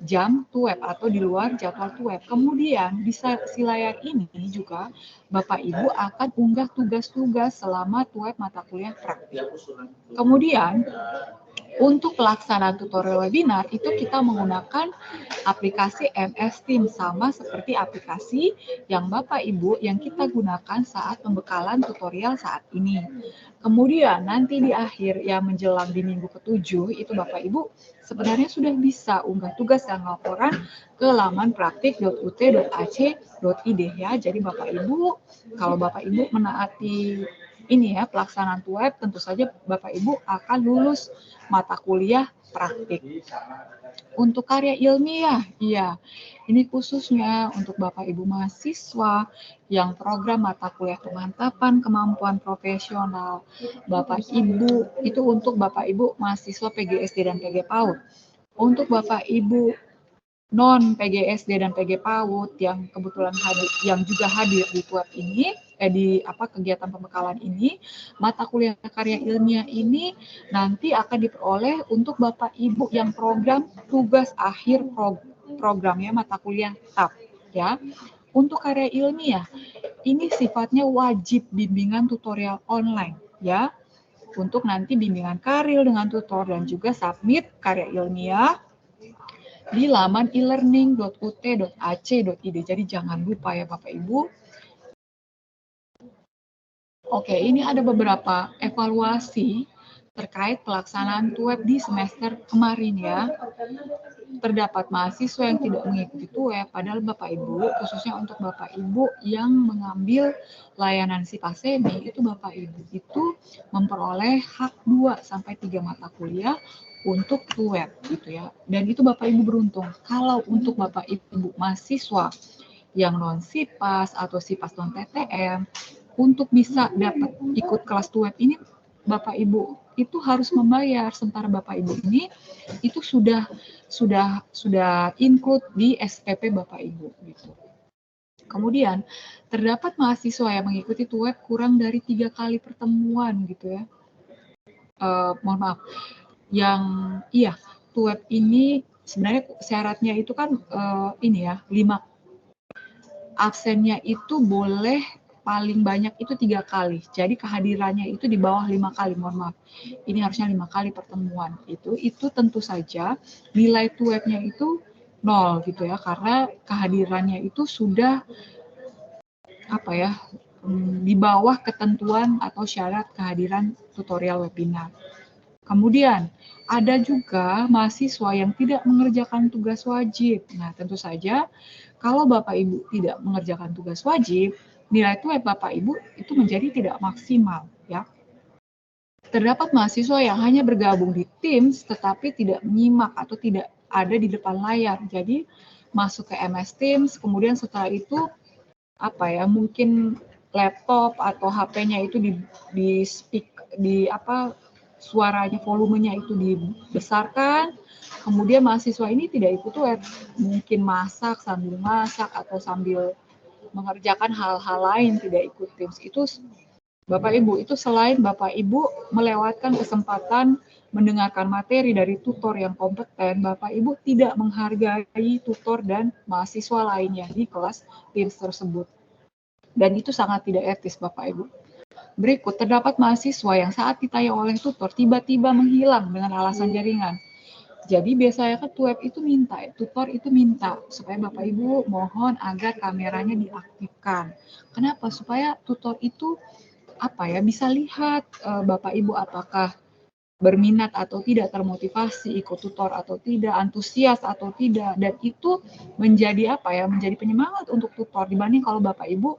jam TUEP atau di luar jadwal TUEP. Kemudian di Silayar ini juga Bapak Ibu akan unggah tugas-tugas selama TUEP mata kuliah praktik. Kemudian untuk pelaksanaan tutorial webinar itu kita menggunakan aplikasi MS Team sama seperti aplikasi yang Bapak Ibu yang kita gunakan saat pembekalan tutorial saat ini. Kemudian nanti di akhir ya menjelang di minggu ke-7 itu Bapak Ibu sebenarnya sudah bisa unggah tugas dan laporan ke laman praktik.ut.ac.id ya. Jadi Bapak Ibu kalau Bapak Ibu menaati ini ya pelaksanaan TUEP, tentu saja Bapak Ibu akan lulus mata kuliah praktik. Untuk karya ilmiah, iya, ini khususnya untuk Bapak Ibu mahasiswa yang program mata kuliah pemantapan kemampuan profesional. Bapak Ibu, itu untuk Bapak Ibu mahasiswa PGSD dan PG PAUD. Untuk Bapak Ibu non PGSD dan PG PAUD yang kebetulan hadir, yang juga hadir di TUEP ini, di kegiatan pembekalan ini, mata kuliah karya ilmiah ini nanti akan diperoleh untuk Bapak Ibu yang program tugas akhir programnya mata kuliah TAP ya. Untuk karya ilmiah ini sifatnya wajib bimbingan tutorial online ya. Untuk nanti bimbingan karya dengan tutor dan juga submit karya ilmiah di laman e-learning.ut.ac.id. Jadi jangan lupa ya Bapak Ibu. Oke, ini ada beberapa evaluasi terkait pelaksanaan TUEP di semester kemarin ya. Terdapat mahasiswa yang tidak mengikuti TUEP, padahal Bapak Ibu, khususnya untuk Bapak Ibu yang mengambil layanan SIPASEMI, itu Bapak Ibu itu memperoleh hak 2-3 mata kuliah untuk TUEP gitu ya. Dan itu Bapak Ibu beruntung. Kalau untuk Bapak Ibu mahasiswa yang non SIPAS atau SIPAS non TTM, untuk bisa dapat ikut kelas TUEP ini Bapak Ibu itu harus membayar, sementara Bapak Ibu ini itu sudah include di SPP Bapak Ibu gitu. Kemudian terdapat mahasiswa yang mengikuti TUEP kurang dari 3 kali pertemuan gitu ya. Mohon maaf. Yang TUEP ini sebenarnya syaratnya itu kan 5 absennya itu boleh paling banyak itu 3 kali. Jadi kehadirannya itu di bawah 5 kali, mohon maaf. Ini harusnya 5 kali pertemuan. Itu tentu saja nilai TUEP-nya itu 0 gitu ya, karena kehadirannya itu sudah di bawah ketentuan atau syarat kehadiran tutorial webinar. Kemudian, ada juga mahasiswa yang tidak mengerjakan tugas wajib. Nah, tentu saja kalau Bapak Ibu tidak mengerjakan tugas wajib, nilai TUEP Bapak Ibu itu menjadi tidak maksimal, ya. Terdapat mahasiswa yang hanya bergabung di Teams tetapi tidak menyimak atau tidak ada di depan layar. Jadi masuk ke MS Teams, kemudian setelah itu mungkin laptop atau HP-nya itu suaranya, volumenya itu dibesarkan. Kemudian mahasiswa ini tidak ikut web, mungkin masak atau sambil mengerjakan hal-hal lain, tidak ikut Teams. Itu Bapak Ibu, itu selain Bapak Ibu melewatkan kesempatan mendengarkan materi dari tutor yang kompeten, Bapak Ibu tidak menghargai tutor dan mahasiswa lainnya di kelas Teams tersebut. Dan itu sangat tidak etis, Bapak Ibu. Berikut, terdapat mahasiswa yang saat ditanya oleh tutor tiba-tiba menghilang dengan alasan jaringan. Jadi biasanya kan tutor itu minta supaya Bapak Ibu mohon agar kameranya diaktifkan. Kenapa? Supaya tutor itu bisa lihat Bapak Ibu apakah berminat atau tidak, termotivasi ikut tutor atau tidak, antusias atau tidak, dan itu menjadi menjadi penyemangat untuk tutor dibanding kalau Bapak Ibu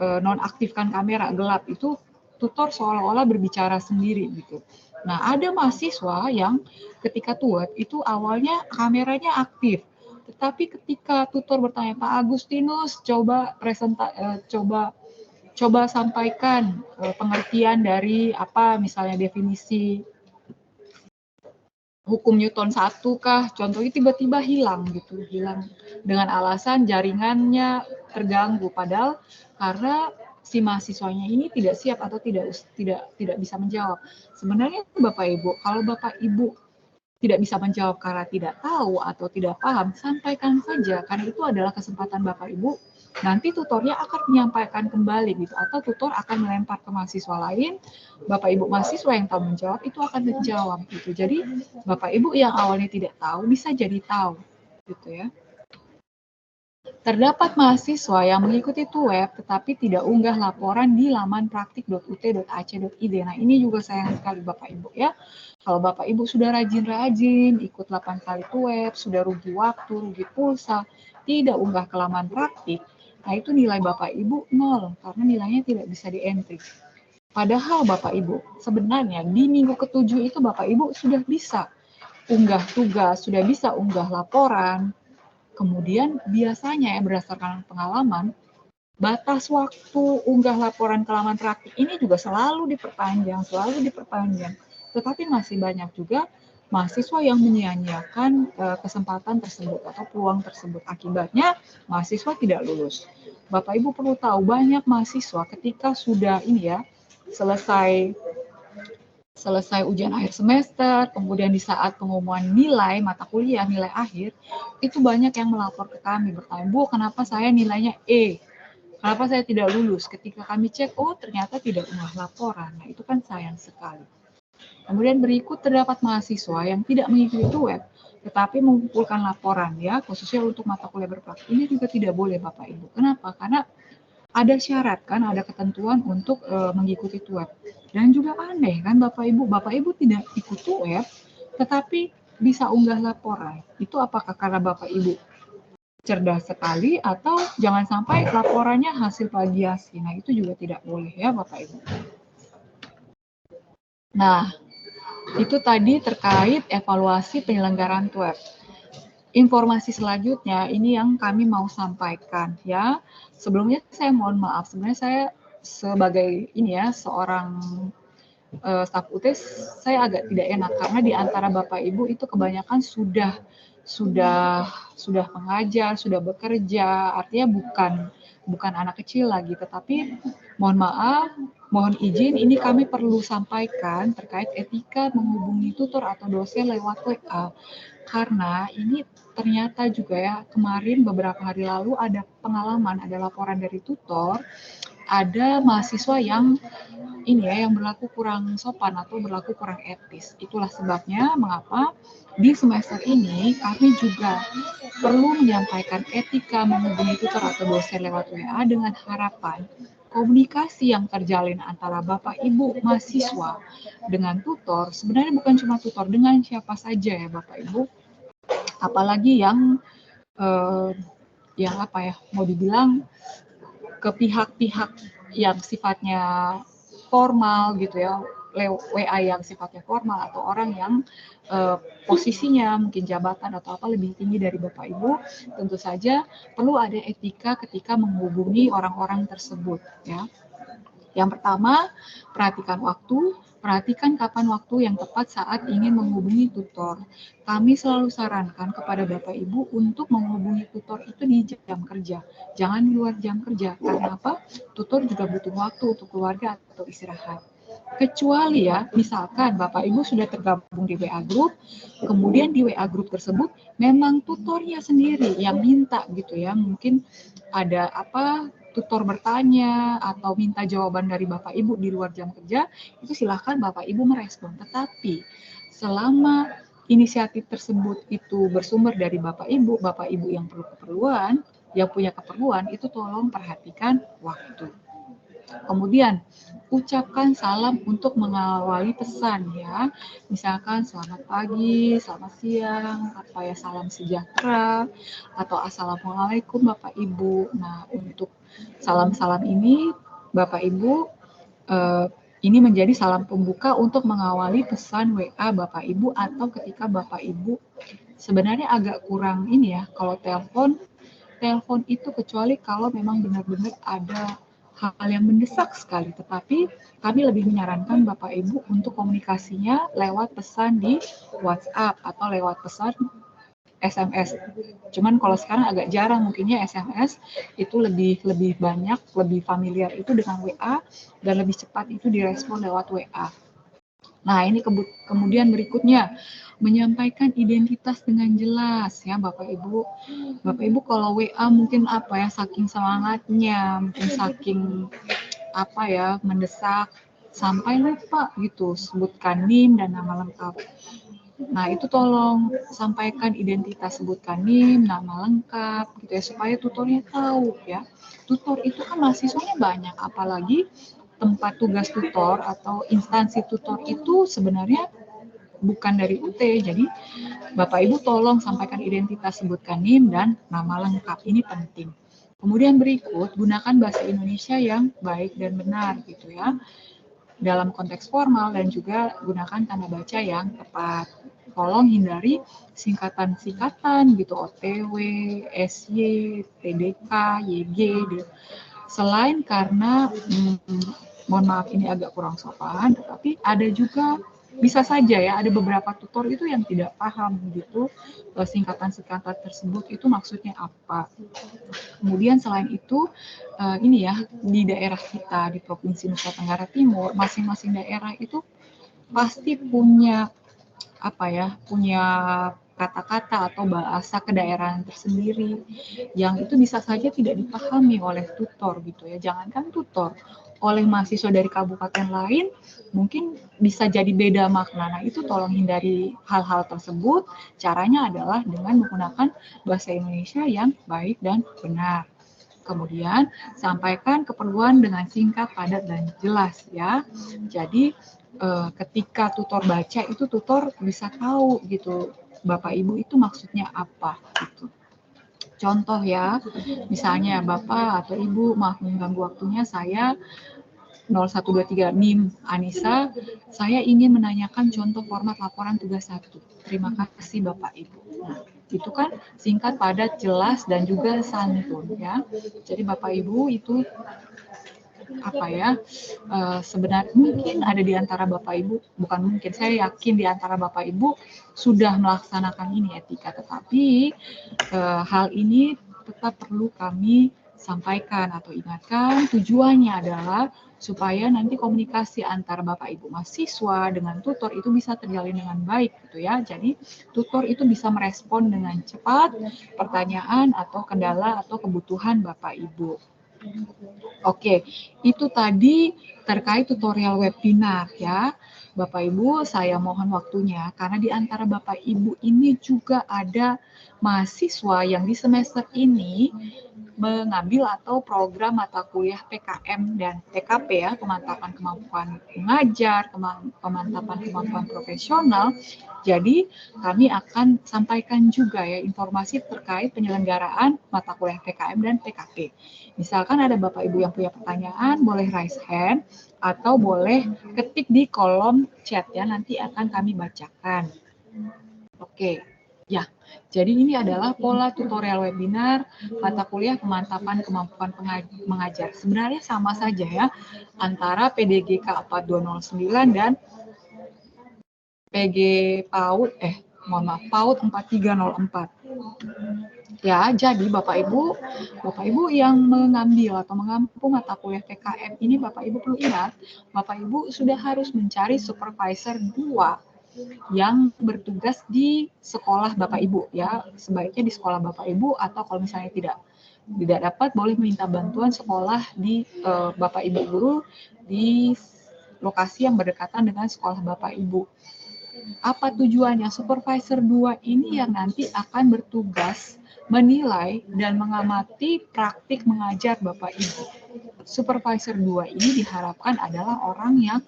nonaktifkan kamera, gelap, itu tutor seolah-olah berbicara sendiri gitu. Nah, ada mahasiswa yang ketika TUEP itu awalnya kameranya aktif, tetapi ketika tutor bertanya, Pak Agustinus, coba sampaikan pengertian dari misalnya definisi hukum Newton 1 kah, contohnya tiba-tiba hilang dengan alasan jaringannya terganggu, padahal karena si mahasiswanya ini tidak siap atau tidak bisa menjawab. Sebenarnya Bapak Ibu, kalau Bapak Ibu tidak bisa menjawab karena tidak tahu atau tidak paham, sampaikan saja, karena itu adalah kesempatan Bapak Ibu. Nanti tutornya akan menyampaikan kembali gitu, atau tutor akan melempar ke mahasiswa lain, Bapak Ibu mahasiswa yang tahu menjawab itu akan menjawab gitu. Jadi Bapak Ibu yang awalnya tidak tahu bisa jadi tahu gitu ya. Terdapat mahasiswa yang mengikuti TUEP tetapi tidak unggah laporan di laman praktik.ut.ac.id. Nah, ini juga sayang sekali Bapak Ibu ya. Kalau Bapak Ibu sudah rajin-rajin, ikut 8 kali TUEP, sudah rugi waktu, rugi pulsa, tidak unggah ke laman praktik, nah itu nilai Bapak Ibu 0, karena nilainya tidak bisa di-entry. Padahal Bapak Ibu, sebenarnya di minggu ke-7 itu Bapak Ibu sudah bisa unggah tugas, sudah bisa unggah laporan. Kemudian biasanya berdasarkan pengalaman, batas waktu unggah laporan ke laman praktik ini juga selalu diperpanjang. Tetapi masih banyak juga mahasiswa yang menyia-nyiakan kesempatan tersebut atau peluang tersebut. Akibatnya mahasiswa tidak lulus. Bapak Ibu perlu tahu, banyak mahasiswa ketika sudah selesai ujian akhir semester, kemudian di saat pengumuman nilai mata kuliah, nilai akhir, itu banyak yang melapor ke kami bertanya, Bu, kenapa saya nilainya E? Kenapa saya tidak lulus? Ketika kami cek, oh ternyata tidak unggah laporan. Nah, itu kan sayang sekali. Kemudian berikut, terdapat mahasiswa yang tidak mengikuti TUEP, tetapi mengumpulkan laporan ya, khususnya untuk mata kuliah berpraktik. Ini juga tidak boleh Bapak Ibu. Kenapa? Karena ada syarat kan, ada ketentuan untuk mengikuti TUEP. Dan juga aneh kan Bapak Ibu tidak ikut TUEP, tetapi bisa unggah laporan. Itu apakah karena Bapak Ibu cerdas sekali atau jangan sampai laporannya hasil plagiasi. Nah, itu juga tidak boleh ya Bapak Ibu. Nah, itu tadi terkait evaluasi penyelenggaraan TUEP. Informasi selanjutnya ini yang kami mau sampaikan ya. Sebelumnya saya mohon maaf, sebenarnya saya sebagai seorang staf UT, saya agak tidak enak karena di antara Bapak Ibu itu kebanyakan sudah mengajar, sudah bekerja, artinya bukan anak kecil lagi, tetapi mohon maaf, mohon izin, ini kami perlu sampaikan terkait etika menghubungi tutor atau dosen lewat WA. Karena ini ternyata juga ya, kemarin beberapa hari lalu ada pengalaman, ada laporan dari tutor, ada mahasiswa yang yang berlaku kurang sopan atau berlaku kurang etis. Itulah sebabnya mengapa di semester ini kami juga perlu menyampaikan etika menghubungi tutor atau dosen lewat WA dengan harapan komunikasi yang terjalin antara Bapak Ibu mahasiswa dengan tutor, sebenarnya bukan cuma tutor, dengan siapa saja ya Bapak Ibu, apalagi yang apa ya, mau dibilang ke pihak-pihak yang sifatnya formal gitu ya, WA yang sifatnya formal, atau orang yang posisinya mungkin jabatan atau apa lebih tinggi dari Bapak Ibu, tentu saja perlu ada etika ketika menghubungi orang-orang tersebut ya. Yang pertama, perhatikan waktu, perhatikan kapan waktu yang tepat saat ingin menghubungi tutor. Kami selalu sarankan kepada Bapak Ibu untuk menghubungi tutor itu di jam kerja. Jangan di luar jam kerja. Karena apa? Tutor juga butuh waktu untuk keluarga atau istirahat. Kecuali ya, misalkan Bapak Ibu sudah tergabung di WA Group, kemudian di WA Group tersebut memang tutornya sendiri yang minta gitu ya, mungkin ada apa, tutor bertanya atau minta jawaban dari Bapak Ibu di luar jam kerja, itu silahkan Bapak Ibu merespon. Tetapi selama inisiatif tersebut itu bersumber dari Bapak Ibu yang punya keperluan, itu tolong perhatikan waktu. Kemudian, ucapkan salam untuk mengawali pesan ya. Misalkan selamat pagi, selamat siang, salam sejahtera, atau assalamualaikum Bapak Ibu. Nah, untuk salam-salam ini Bapak Ibu, ini menjadi salam pembuka untuk mengawali pesan WA Bapak Ibu, atau ketika Bapak Ibu sebenarnya agak kurang ini ya, kalau telepon itu kecuali kalau memang benar-benar ada hal yang mendesak sekali, tetapi kami lebih menyarankan Bapak Ibu untuk komunikasinya lewat pesan di WhatsApp atau lewat pesan SMS. Cuman kalau sekarang agak jarang mungkinnya SMS, itu lebih banyak, lebih familiar itu dengan WA, dan lebih cepat itu direspon lewat WA. Nah, ini kemudian berikutnya, menyampaikan identitas dengan jelas ya Bapak Ibu. Bapak Ibu kalau WA mungkin saking semangatnya, mungkin saking mendesak, sampai lupa gitu sebutkan NIM dan nama lengkap. Nah, itu tolong sampaikan identitas, sebutkan NIM, nama lengkap gitu ya, supaya tutornya tahu ya. Tutor itu kan mahasiswanya banyak, apalagi tempat tugas tutor atau instansi tutor itu sebenarnya bukan dari UT. Jadi Bapak Ibu tolong sampaikan identitas, sebutkan NIM dan nama lengkap. Ini penting. Kemudian berikut, gunakan bahasa Indonesia yang baik dan benar gitu ya. Dalam konteks formal, dan juga gunakan tanda baca yang tepat. Tolong hindari singkatan-singkatan gitu, OTW, SY, TDK, YG. Selain karena mohon maaf ini agak kurang sopan, tetapi ada juga bisa saja ya, ada beberapa tutor itu yang tidak paham gitu singkatan-singkatan tersebut itu maksudnya apa. Kemudian selain itu ini ya, di daerah kita di Provinsi Nusa Tenggara Timur, masing-masing daerah itu pasti punya punya kata-kata atau bahasa kedaerahan tersendiri yang itu bisa saja tidak dipahami oleh tutor gitu ya. Jangankan tutor, oleh mahasiswa dari kabupaten lain mungkin bisa jadi beda makna. Nah, itu tolong hindari hal-hal tersebut. Caranya adalah dengan menggunakan bahasa Indonesia yang baik dan benar. Kemudian sampaikan keperluan dengan singkat, padat, dan jelas ya. Jadi ketika tutor baca itu tutor bisa tahu gitu Bapak Ibu itu maksudnya apa gitu. Contoh ya, misalnya Bapak atau Ibu, maaf mengganggu waktunya, saya 0123 NIM Anissa, saya ingin menanyakan contoh format laporan tugas 1. Terima kasih Bapak Ibu. Nah, itu kan singkat, padat, jelas, dan juga santun ya. Jadi Bapak Ibu itu sebenarnya mungkin ada di antara Bapak Ibu, bukan mungkin, saya yakin di antara Bapak Ibu sudah melaksanakan ini etika, tetapi hal ini tetap perlu kami sampaikan atau ingatkan. Tujuannya adalah supaya nanti komunikasi antara Bapak Ibu mahasiswa dengan tutor itu bisa terjalin dengan baik gitu ya. Jadi tutor itu bisa merespon dengan cepat pertanyaan atau kendala atau kebutuhan Bapak Ibu. Oke, itu tadi terkait tutorial webinar ya. Bapak Ibu, saya mohon waktunya karena di antara Bapak Ibu ini juga ada mahasiswa yang di semester ini mengambil atau program mata kuliah PKM dan PKP ya, pemantapan kemampuan mengajar, pemantapan kemampuan profesional. Jadi kami akan sampaikan juga ya informasi terkait penyelenggaraan mata kuliah PKM dan PKP. Misalkan ada Bapak Ibu yang punya pertanyaan, boleh raise hand atau boleh ketik di kolom chat ya, nanti akan kami bacakan. Oke, ya. Jadi ini adalah pola tutorial webinar mata kuliah pemantapan kemampuan mengajar. Sebenarnya sama saja ya antara PDGK 4209 dan PG PAUD PAUD 4304. Ya, jadi Bapak Ibu yang mengambil atau mengampu mata kuliah PKM ini, Bapak Ibu perlu ingat, Bapak Ibu sudah harus mencari supervisor 2 yang bertugas di sekolah Bapak Ibu ya, sebaiknya di sekolah Bapak Ibu, atau kalau misalnya tidak dapat, boleh minta bantuan sekolah di Bapak Ibu guru di lokasi yang berdekatan dengan sekolah Bapak Ibu. Apa tujuannya? Supervisor 2 ini yang nanti akan bertugas menilai dan mengamati praktik mengajar Bapak Ibu. Supervisor 2 ini diharapkan adalah orang yang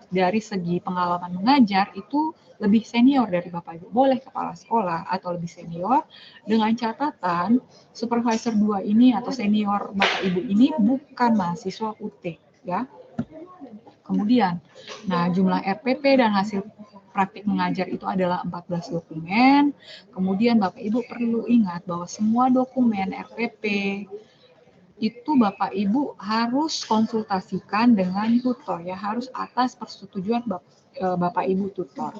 dari segi pengalaman mengajar itu lebih senior dari Bapak Ibu. Boleh kepala sekolah atau lebih senior, dengan catatan supervisor 2 ini atau senior Bapak Ibu ini bukan mahasiswa UT ya. Kemudian, nah jumlah RPP dan hasil praktik mengajar itu adalah 14 dokumen. Kemudian Bapak Ibu perlu ingat bahwa semua dokumen RPP itu Bapak Ibu harus konsultasikan dengan tutor ya, harus atas persetujuan Bapak Ibu tutor.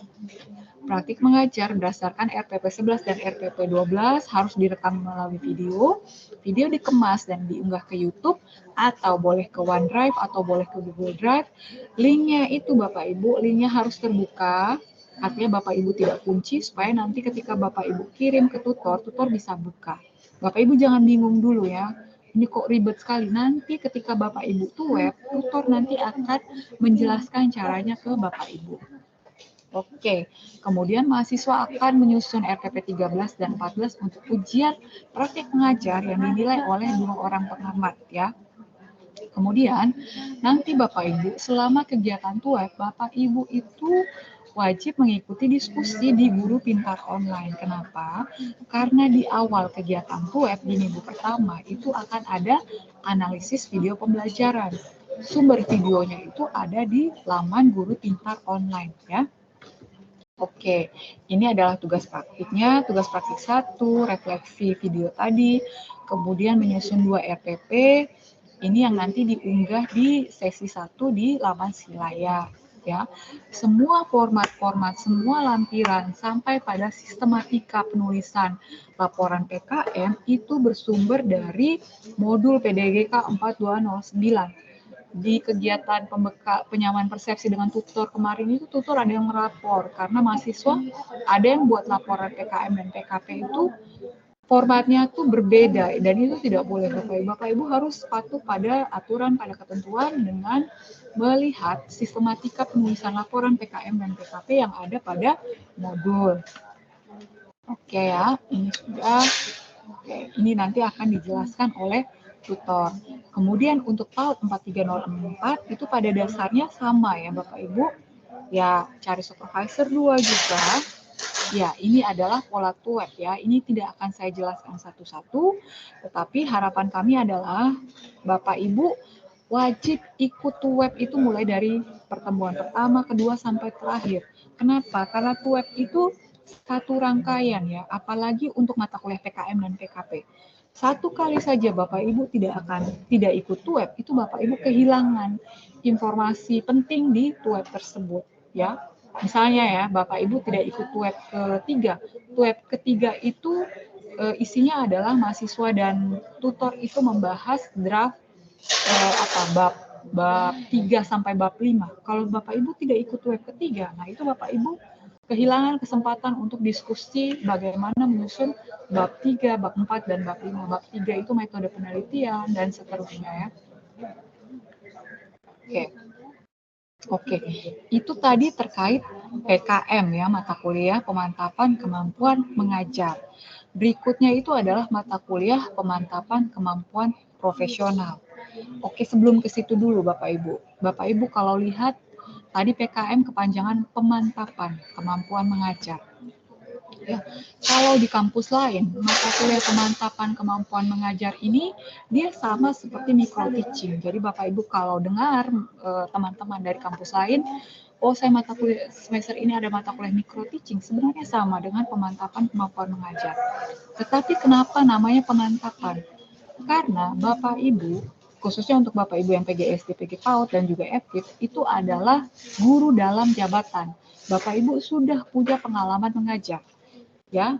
Praktik mengajar berdasarkan RPP 11 dan RPP 12 harus direkam melalui video. Video dikemas dan diunggah ke YouTube atau boleh ke OneDrive atau boleh ke Google Drive. Linknya itu Bapak Ibu, linknya harus terbuka. Artinya Bapak Ibu tidak kunci supaya nanti ketika Bapak Ibu kirim ke tutor, tutor bisa buka. Bapak Ibu jangan bingung dulu ya. Ini kok ribet sekali. Nanti ketika Bapak Ibu web, tutor nanti akan menjelaskan caranya ke Bapak Ibu. Oke, kemudian mahasiswa akan menyusun RPP 13 dan 14 untuk ujian praktik mengajar yang dinilai oleh 2 orang pengamat ya. Kemudian nanti Bapak Ibu selama kegiatan web, Bapak Ibu itu wajib mengikuti diskusi di Guru Pintar Online. Kenapa? Karena di awal kegiatan web di minggu pertama itu akan ada analisis video pembelajaran. Sumber videonya itu ada di laman Guru Pintar Online ya. Oke, ini adalah tugas praktiknya. Tugas praktik 1, refleksi video tadi, kemudian menyusun 2 RPP. Ini yang nanti diunggah di sesi 1 di laman Silaya. Ya, semua format-format, semua lampiran sampai pada sistematika penulisan laporan PKM itu bersumber dari modul PDGK 4209. Di kegiatan penyamaan persepsi dengan tutor kemarin itu, tutor ada yang merapor karena mahasiswa ada yang buat laporan PKM dan PKP itu formatnya tuh berbeda, dan itu tidak boleh. Bapak Ibu harus patuh pada aturan, pada ketentuan dengan melihat sistematika penulisan laporan PKM dan PKP yang ada pada modul. Oke ya, ini sudah. Oke, ini nanti akan dijelaskan oleh tutor. Kemudian untuk PAUD 4304 itu pada dasarnya sama ya Bapak Ibu. Ya, cari supervisor 2 juga. Ya, ini adalah pola web ya. Ini tidak akan saya jelaskan satu-satu, tetapi harapan kami adalah Bapak Ibu wajib ikut web itu mulai dari pertemuan pertama, kedua, sampai terakhir. Kenapa? Karena web itu satu rangkaian ya, apalagi untuk mata kuliah PKM dan PKP. Satu kali saja Bapak Ibu tidak ikut web, itu Bapak Ibu kehilangan informasi penting di web tersebut ya. Misalnya ya, Bapak Ibu tidak ikut web ketiga. Web ketiga itu isinya adalah mahasiswa dan tutor itu membahas draft bab 3 sampai bab 5. Kalau Bapak Ibu tidak ikut web ketiga, nah itu Bapak Ibu kehilangan kesempatan untuk diskusi bagaimana menyusun bab 3, bab 4, dan bab 5. Bab 3 itu metode penelitian dan seterusnya ya. Oke, itu tadi terkait PKM ya, mata kuliah pemantapan kemampuan mengajar. Berikutnya itu adalah mata kuliah pemantapan kemampuan profesional. Oke, sebelum ke situ dulu Bapak Ibu. Bapak Ibu kalau lihat tadi PKM kepanjangan pemantapan kemampuan mengajar. Ya, kalau di kampus lain, mata kuliah pemantapan kemampuan mengajar ini dia sama seperti micro teaching. Jadi Bapak Ibu kalau dengar teman-teman dari kampus lain, oh saya mata kuliah semester ini ada mata kuliah micro teaching, sebenarnya sama dengan pemantapan kemampuan mengajar. Tetapi kenapa namanya pemantapan? Karena Bapak Ibu, khususnya untuk Bapak Ibu yang PGSD, PG PAUD, dan juga FKIP, itu adalah guru dalam jabatan. Bapak Ibu sudah punya pengalaman mengajar. Ya,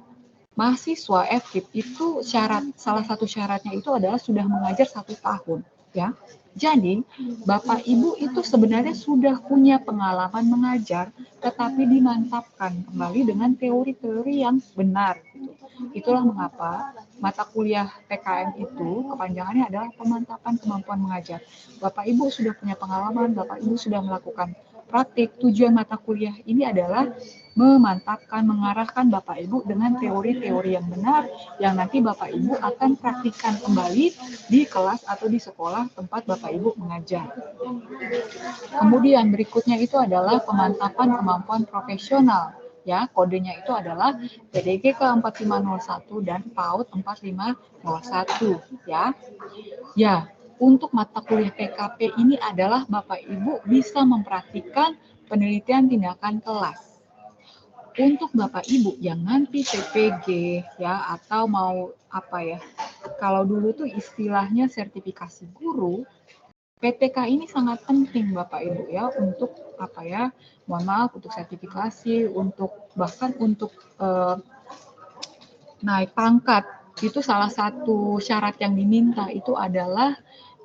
mahasiswa FKIP itu salah satu syaratnya itu adalah sudah mengajar 1 tahun. Ya, jadi Bapak Ibu itu sebenarnya sudah punya pengalaman mengajar, tetapi dimantapkan kembali dengan teori-teori yang benar. Itulah mengapa mata kuliah PKM itu kepanjangannya adalah pemantapan kemampuan mengajar. Bapak Ibu sudah punya pengalaman, Bapak Ibu sudah melakukan praktik. Tujuan mata kuliah ini adalah memantapkan, mengarahkan Bapak Ibu dengan teori-teori yang benar yang nanti Bapak Ibu akan praktikkan kembali di kelas atau di sekolah tempat Bapak Ibu mengajar. Kemudian berikutnya itu adalah pemantapan kemampuan profesional. Ya, kodenya itu adalah PDG K4501 dan PAUD 4501 ya. Ya, untuk mata kuliah PKP ini adalah Bapak Ibu bisa mempraktikkan penelitian tindakan kelas. Untuk Bapak Ibu yang nanti PPG ya atau mau apa ya, kalau dulu tuh istilahnya sertifikasi guru, PTK ini sangat penting Bapak Ibu ya untuk apa ya, mohon maaf untuk sertifikasi, untuk bahkan untuk naik pangkat. Itu salah satu syarat yang diminta itu adalah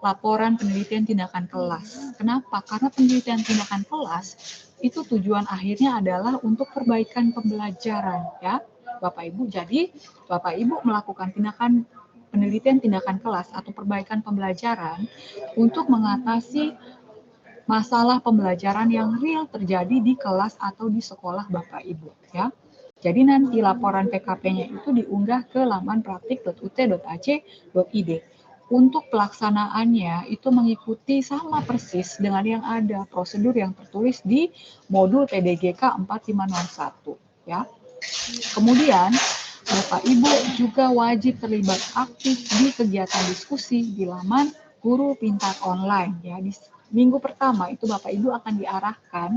laporan penelitian tindakan kelas. Kenapa? Karena penelitian tindakan kelas itu tujuan akhirnya adalah untuk perbaikan pembelajaran ya Bapak Ibu. Jadi Bapak Ibu melakukan penelitian tindakan kelas atau perbaikan pembelajaran untuk mengatasi masalah pembelajaran yang real terjadi di kelas atau di sekolah Bapak Ibu ya. Jadi nanti laporan PKP-nya itu diunggah ke laman praktik.ut.ac.id. Untuk pelaksanaannya itu mengikuti sama persis dengan yang ada prosedur yang tertulis di modul PDGK 4501 ya. Kemudian Bapak Ibu juga wajib terlibat aktif di kegiatan diskusi di laman Guru Pintar Online ya. Di minggu pertama itu Bapak Ibu akan diarahkan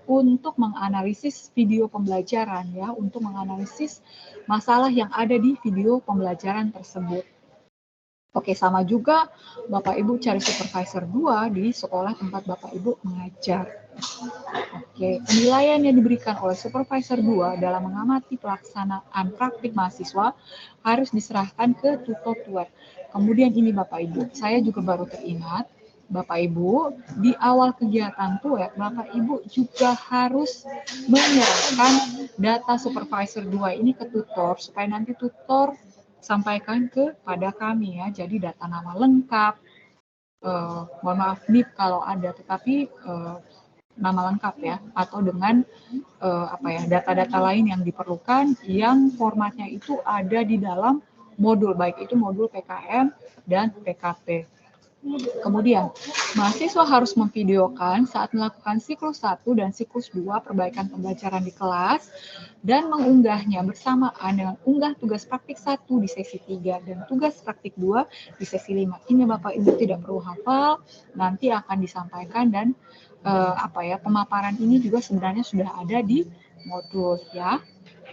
untuk menganalisis video pembelajaran ya, untuk menganalisis masalah yang ada di video pembelajaran tersebut. Oke, sama juga Bapak Ibu cari supervisor 2 di sekolah tempat Bapak Ibu mengajar. Oke, penilaian yang diberikan oleh supervisor 2 dalam mengamati pelaksanaan praktik mahasiswa harus diserahkan ke tutor. Kemudian ini Bapak Ibu, saya juga baru teringat, Bapak Ibu, di awal kegiatan TUET, Bapak Ibu juga harus menyerahkan data supervisor 2 ini ke tutor, supaya nanti tutor sampaikan kepada kami ya. Jadi data nama lengkap, mohon maaf NIP kalau ada, tetapi nama lengkap ya, atau dengan data-data lain yang diperlukan yang formatnya itu ada di dalam modul, baik itu modul PKM dan PKP. Kemudian, mahasiswa harus memvideokan saat melakukan siklus 1 dan siklus 2 perbaikan pembelajaran di kelas dan mengunggahnya bersamaan dengan unggah tugas praktik 1 di sesi 3 dan tugas praktik 2 di sesi 5. Ini Bapak Ibu tidak perlu hafal, nanti akan disampaikan dan pemaparan ini juga sebenarnya sudah ada di modul ya.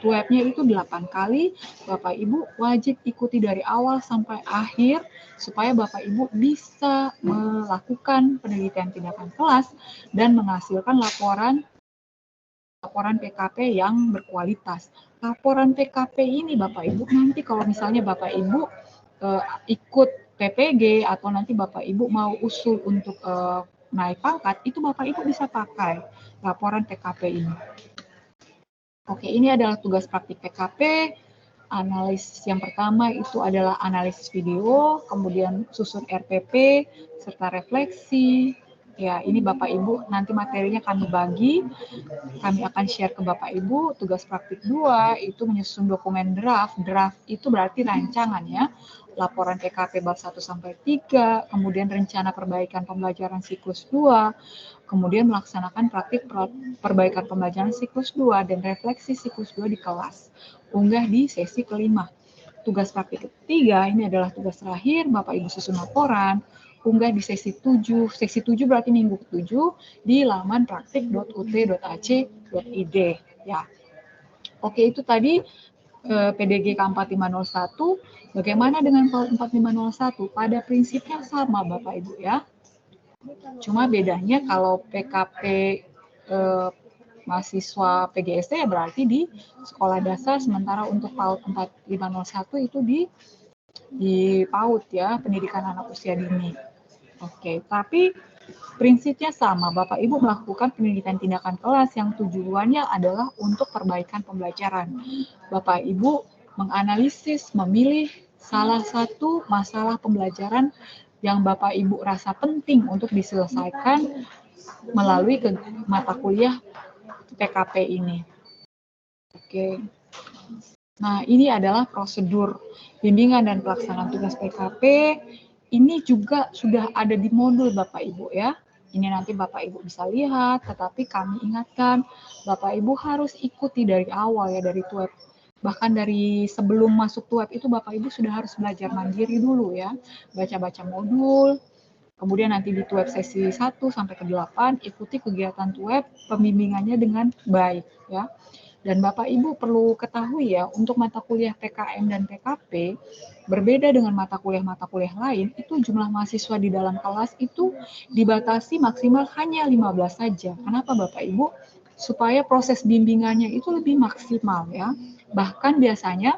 Webnya itu 8 kali, Bapak Ibu wajib ikuti dari awal sampai akhir supaya Bapak Ibu bisa melakukan penelitian tindakan kelas dan menghasilkan laporan PKP yang berkualitas. Laporan PKP ini Bapak Ibu nanti kalau misalnya Bapak Ibu ikut PPG atau nanti Bapak Ibu mau usul untuk naik pangkat, itu Bapak Ibu bisa pakai laporan PKP ini. Oke, ini adalah tugas praktik PKP. Analisis yang pertama itu adalah analisis video, kemudian susun RPP, serta refleksi, Ya, ini Bapak Ibu nanti materinya kami bagi, kami akan share ke Bapak Ibu. Tugas praktik 2 itu menyusun dokumen draft. Draft itu berarti rancangan ya. Laporan PKP bab 1 sampai 3, kemudian rencana perbaikan pembelajaran siklus 2, kemudian melaksanakan praktik perbaikan pembelajaran siklus 2 dan refleksi siklus 2 di kelas. Unggah di sesi kelima. Tugas praktik ketiga ini adalah tugas terakhir, Bapak Ibu susun laporan, unggah di sesi 7. Sesi 7 berarti minggu ke-7 di laman praktik.ut.ac.id ya. Oke, itu tadi PDG K4501. Bagaimana dengan PAUD 4501? Pada prinsipnya sama Bapak Ibu ya. Cuma bedanya kalau PKP mahasiswa PGSD ya berarti di sekolah dasar, sementara untuk PAUD 4501 itu di PAUD ya, pendidikan anak usia dini. Oke, tapi prinsipnya sama, Bapak Ibu melakukan pendidikan tindakan kelas yang tujuannya adalah untuk perbaikan pembelajaran. Bapak Ibu menganalisis, memilih salah satu masalah pembelajaran yang Bapak Ibu rasa penting untuk diselesaikan melalui mata kuliah PKP ini. Oke. Nah, ini adalah prosedur bimbingan dan pelaksanaan tugas PKP. Ini juga sudah ada di modul Bapak Ibu ya. Ini nanti Bapak Ibu bisa lihat, tetapi kami ingatkan Bapak Ibu harus ikuti dari awal ya, dari TUEP. Bahkan dari sebelum masuk TUEP itu Bapak Ibu sudah harus belajar mandiri dulu ya. Baca-baca modul, kemudian nanti di TUEP sesi 1 sampai ke 8 ikuti kegiatan TUEP pembimbingannya dengan baik ya. Dan Bapak Ibu perlu ketahui ya, untuk mata kuliah PKM dan PKP berbeda dengan mata kuliah lain, itu jumlah mahasiswa di dalam kelas itu dibatasi maksimal hanya 15 saja. Kenapa Bapak Ibu? Supaya proses bimbingannya itu lebih maksimal ya. Bahkan biasanya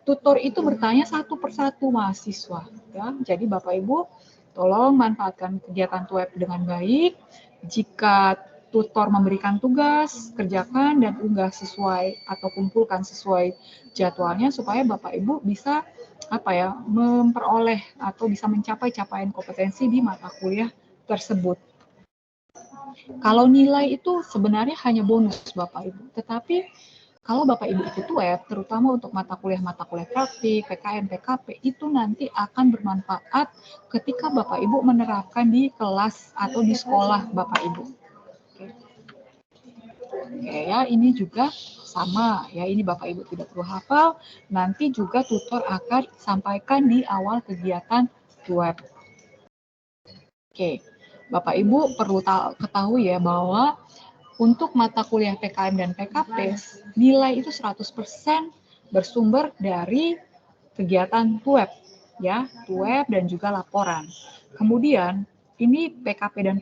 tutor itu bertanya satu persatu mahasiswa ya. Jadi Bapak Ibu tolong manfaatkan kegiatan TUEP dengan baik. Jika tutor memberikan tugas, kerjakan dan unggah sesuai atau kumpulkan sesuai jadwalnya supaya Bapak Ibu bisa memperoleh atau bisa mencapai capaian kompetensi di mata kuliah tersebut. Kalau nilai itu sebenarnya hanya bonus Bapak Ibu, tetapi kalau Bapak Ibu ikut TUEP, terutama untuk mata kuliah praktik, PKM, PKP, itu nanti akan bermanfaat ketika Bapak Ibu menerapkan di kelas atau di sekolah Bapak Ibu. Oke ya, ini juga sama ya, ini Bapak Ibu tidak perlu hafal, nanti juga tutor akan sampaikan di awal kegiatan TUEP. Oke, Bapak Ibu perlu ketahui ya bahwa untuk mata kuliah PKM dan PKP, nilai itu 100% bersumber dari kegiatan TUEP ya, TUEP dan juga laporan. Kemudian ini PKP dan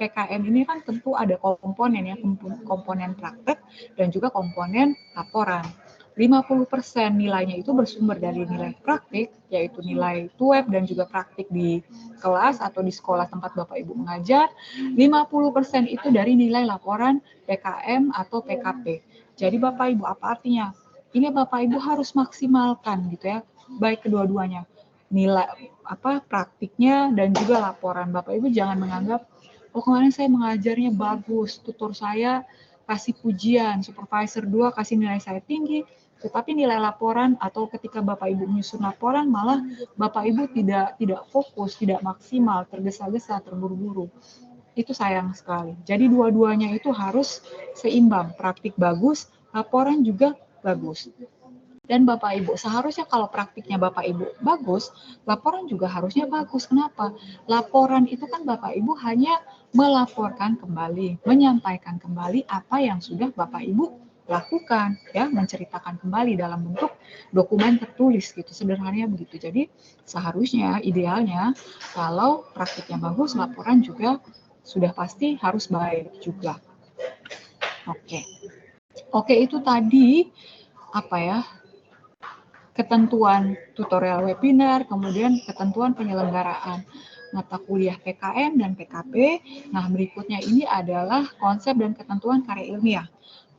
PKM ini kan tentu ada komponen ya, komponen praktek dan juga komponen laporan. 50% nilainya itu bersumber dari nilai praktik, yaitu nilai TUEP dan juga praktik di kelas atau di sekolah tempat Bapak Ibu mengajar. 50% itu dari nilai laporan PKM atau PKP. Jadi Bapak Ibu, apa artinya? Ini Bapak Ibu harus maksimalkan gitu ya, baik kedua-duanya. Nilai praktiknya dan juga laporan. Bapak Ibu jangan menganggap, oh kemarin saya mengajarnya bagus, tutor saya kasih pujian, supervisor 2 kasih nilai saya tinggi, tetapi nilai laporan atau ketika Bapak Ibu menyusun laporan malah Bapak Ibu tidak fokus, tidak maksimal, tergesa-gesa, terburu-buru. Itu sayang sekali. Jadi dua-duanya itu harus seimbang, praktik bagus, laporan juga bagus. Dan Bapak Ibu, seharusnya kalau praktiknya Bapak Ibu bagus, laporan juga harusnya bagus. Kenapa? Laporan itu kan Bapak Ibu hanya melaporkan kembali, menyampaikan kembali apa yang sudah Bapak Ibu lakukan, ya, menceritakan kembali dalam bentuk dokumen tertulis gitu, sederhananya begitu. Jadi seharusnya, idealnya, kalau praktiknya bagus, laporan juga sudah pasti harus baik juga. Oke, itu tadi ketentuan tutorial webinar, kemudian ketentuan penyelenggaraan mata kuliah PKM dan PKP. Nah, berikutnya ini adalah konsep dan ketentuan karya ilmiah.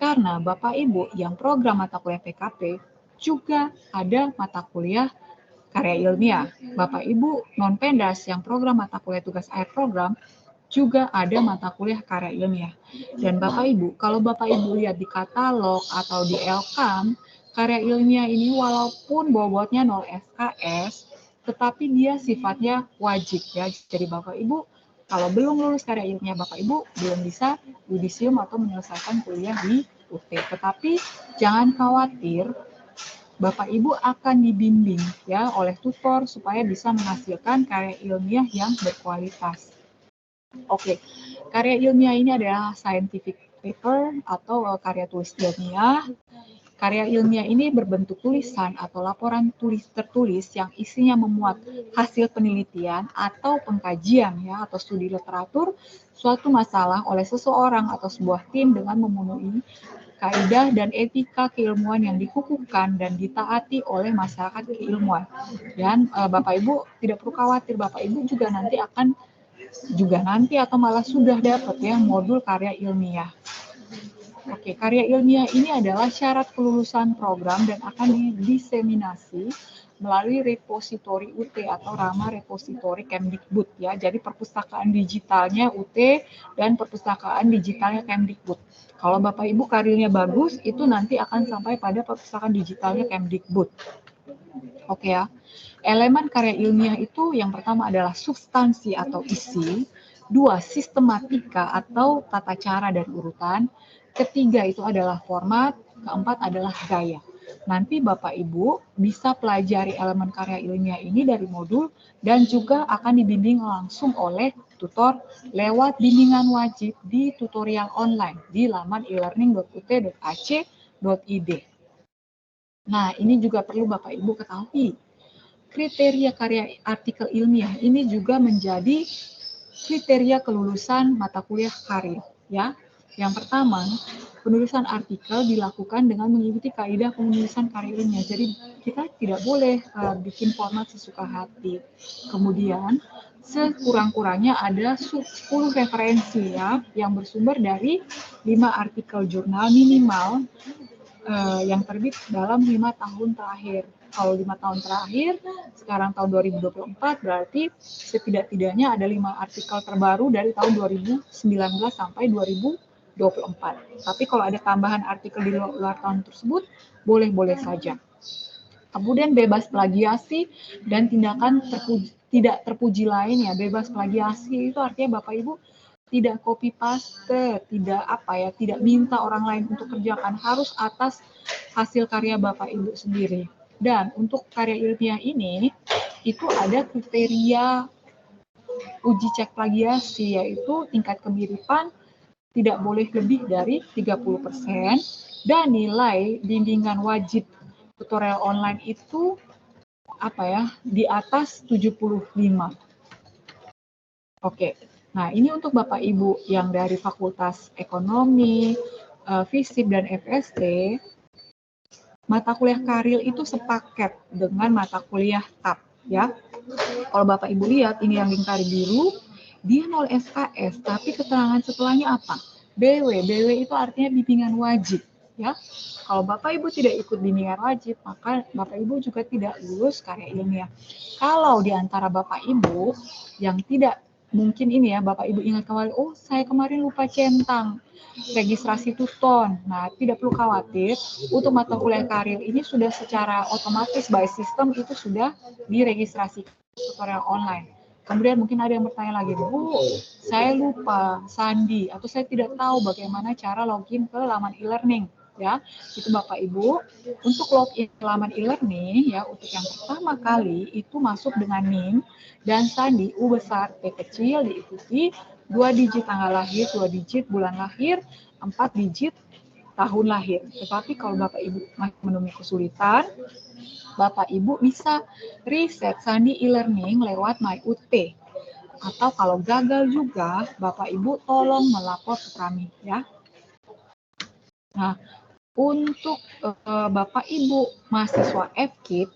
Karena Bapak Ibu yang program mata kuliah PKP juga ada mata kuliah karya ilmiah. Bapak Ibu non-pendas yang program mata kuliah tugas akhir program juga ada mata kuliah karya ilmiah. Dan Bapak Ibu, kalau Bapak Ibu lihat di katalog atau di Elkam, karya ilmiah ini walaupun bobotnya 0 SKS, tetapi dia sifatnya wajib ya. Jadi Bapak Ibu kalau belum lulus karya ilmiah, Bapak Ibu belum bisa yudisium atau menyelesaikan kuliah di UT. Tetapi jangan khawatir, Bapak Ibu akan dibimbing ya oleh tutor supaya bisa menghasilkan karya ilmiah yang berkualitas. Oke, karya ilmiah ini adalah scientific paper atau karya tulis ilmiah. Karya ilmiah ini berbentuk tulisan atau laporan tertulis yang isinya memuat hasil penelitian atau pengkajian ya atau studi literatur suatu masalah oleh seseorang atau sebuah tim dengan memenuhi kaidah dan etika keilmuan yang dikukuhkan dan ditaati oleh masyarakat keilmuan. Dan Bapak Ibu tidak perlu khawatir, Bapak Ibu juga nanti atau malah sudah dapat ya modul karya ilmiah. Oke, karya ilmiah ini adalah syarat kelulusan program dan akan didiseminasi melalui repositori UT atau Rama Repositori Kemdikbud ya. Jadi perpustakaan digitalnya UT dan perpustakaan digitalnya Kemdikbud. Kalau Bapak Ibu karirnya bagus, itu nanti akan sampai pada perpustakaan digitalnya Kemdikbud. Oke ya. Elemen karya ilmiah itu yang pertama adalah substansi atau isi, dua sistematika atau tata cara dan urutan, ketiga itu adalah format, keempat adalah gaya. Nanti Bapak Ibu bisa pelajari elemen karya ilmiah ini dari modul dan juga akan dibimbing langsung oleh tutor lewat bimbingan wajib di tutorial online di laman elearning.ut.ac.id. Nah, ini juga perlu Bapak Ibu ketahui. Kriteria karya artikel ilmiah ini juga menjadi kriteria kelulusan mata kuliah karir ya. Yang pertama, penulisan artikel dilakukan dengan mengikuti kaidah penulisan karya ilmiah. Jadi kita tidak boleh bikin format sesuka hati. Kemudian sekurang-kurangnya ada 10 referensi ya yang bersumber dari 5 artikel jurnal minimal yang terbit dalam 5 tahun terakhir. Kalau 5 tahun terakhir, sekarang tahun 2024, berarti setidak-tidaknya ada 5 artikel terbaru dari tahun 2019 sampai 2024. Tapi kalau ada tambahan artikel di luar tahun tersebut, boleh-boleh saja. Kemudian bebas plagiasi dan tindakan tidak terpuji lainnya. Bebas plagiasi itu artinya Bapak Ibu tidak copy paste, tidak minta orang lain untuk kerjakan, harus atas hasil karya Bapak Ibu sendiri. Dan untuk karya ilmiah ini itu ada kriteria uji cek plagiasi, yaitu tingkat kemiripan tidak boleh lebih dari 30% dan nilai bimbingan wajib tutorial online itu di atas 75. Oke. Nah, ini untuk Bapak Ibu yang dari Fakultas Ekonomi, FISIP, dan FST, mata kuliah karir itu sepaket dengan mata kuliah TAP, ya. Kalau Bapak Ibu lihat, ini yang lingkar biru, dia 0 SKS, tapi keterangan setelahnya apa? BW. BW itu artinya bimbingan wajib, ya. Kalau Bapak Ibu tidak ikut bimbingan wajib, maka Bapak Ibu juga tidak lulus karya ilmiah. Kalau di antara Bapak Ibu yang tidak mungkin ini ya, Bapak Ibu ingat kembali, oh saya kemarin lupa centang registrasi tuton. Nah, tidak perlu khawatir, untuk mata kuliah karir ini sudah secara otomatis by system itu sudah diregistrasi tutorial online. Kemudian mungkin ada yang bertanya lagi, Bu, saya lupa sandi atau saya tidak tahu bagaimana cara login ke laman e-learning. Ya, itu Bapak Ibu, untuk login ke laman e-learning ya, untuk yang pertama kali itu masuk dengan NIM dan sandi U besar P kecil diikuti 2 digit tanggal lahir, 2 digit bulan lahir, 4 digit tahun lahir. Tetapi kalau Bapak Ibu masih menemui kesulitan, Bapak Ibu bisa riset sandi e-learning lewat MyUT. Atau kalau gagal juga, Bapak Ibu tolong melapor ke kami ya. Nah, untuk Bapak Ibu mahasiswa FKIP,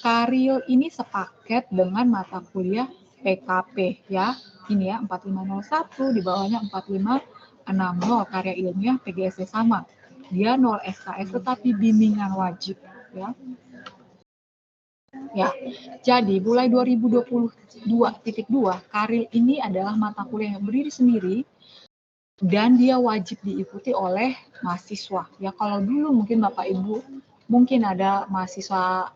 Karil ini sepaket dengan mata kuliah PKP ya. Ini ya 4501 di bawahnya 4560 karya ilmiah PGSD sama. Dia 0 SKS tetapi bimbingan wajib ya. Ya, jadi mulai 2022.2 Karil ini adalah mata kuliah yang berdiri sendiri dan dia wajib diikuti oleh mahasiswa. Ya, kalau dulu mungkin Bapak Ibu mungkin ada mahasiswa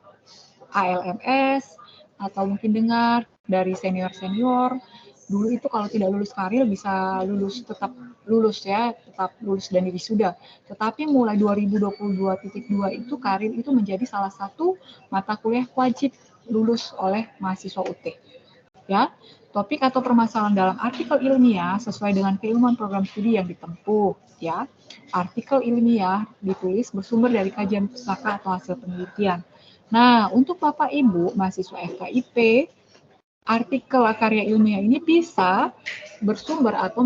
ALMS atau mungkin dengar dari senior-senior dulu itu kalau tidak lulus Karil bisa tetap lulus dan wisuda. Tetapi mulai 2022.2 itu Karil itu menjadi salah satu mata kuliah wajib lulus oleh mahasiswa UT. Ya, topik atau permasalahan dalam artikel ilmiah sesuai dengan keilmuan program studi yang ditempuh. Ya, artikel ilmiah ditulis bersumber dari kajian pustaka atau hasil penelitian. Nah, untuk Bapak Ibu mahasiswa FKIP, artikel karya ilmiah ini bisa bersumber atau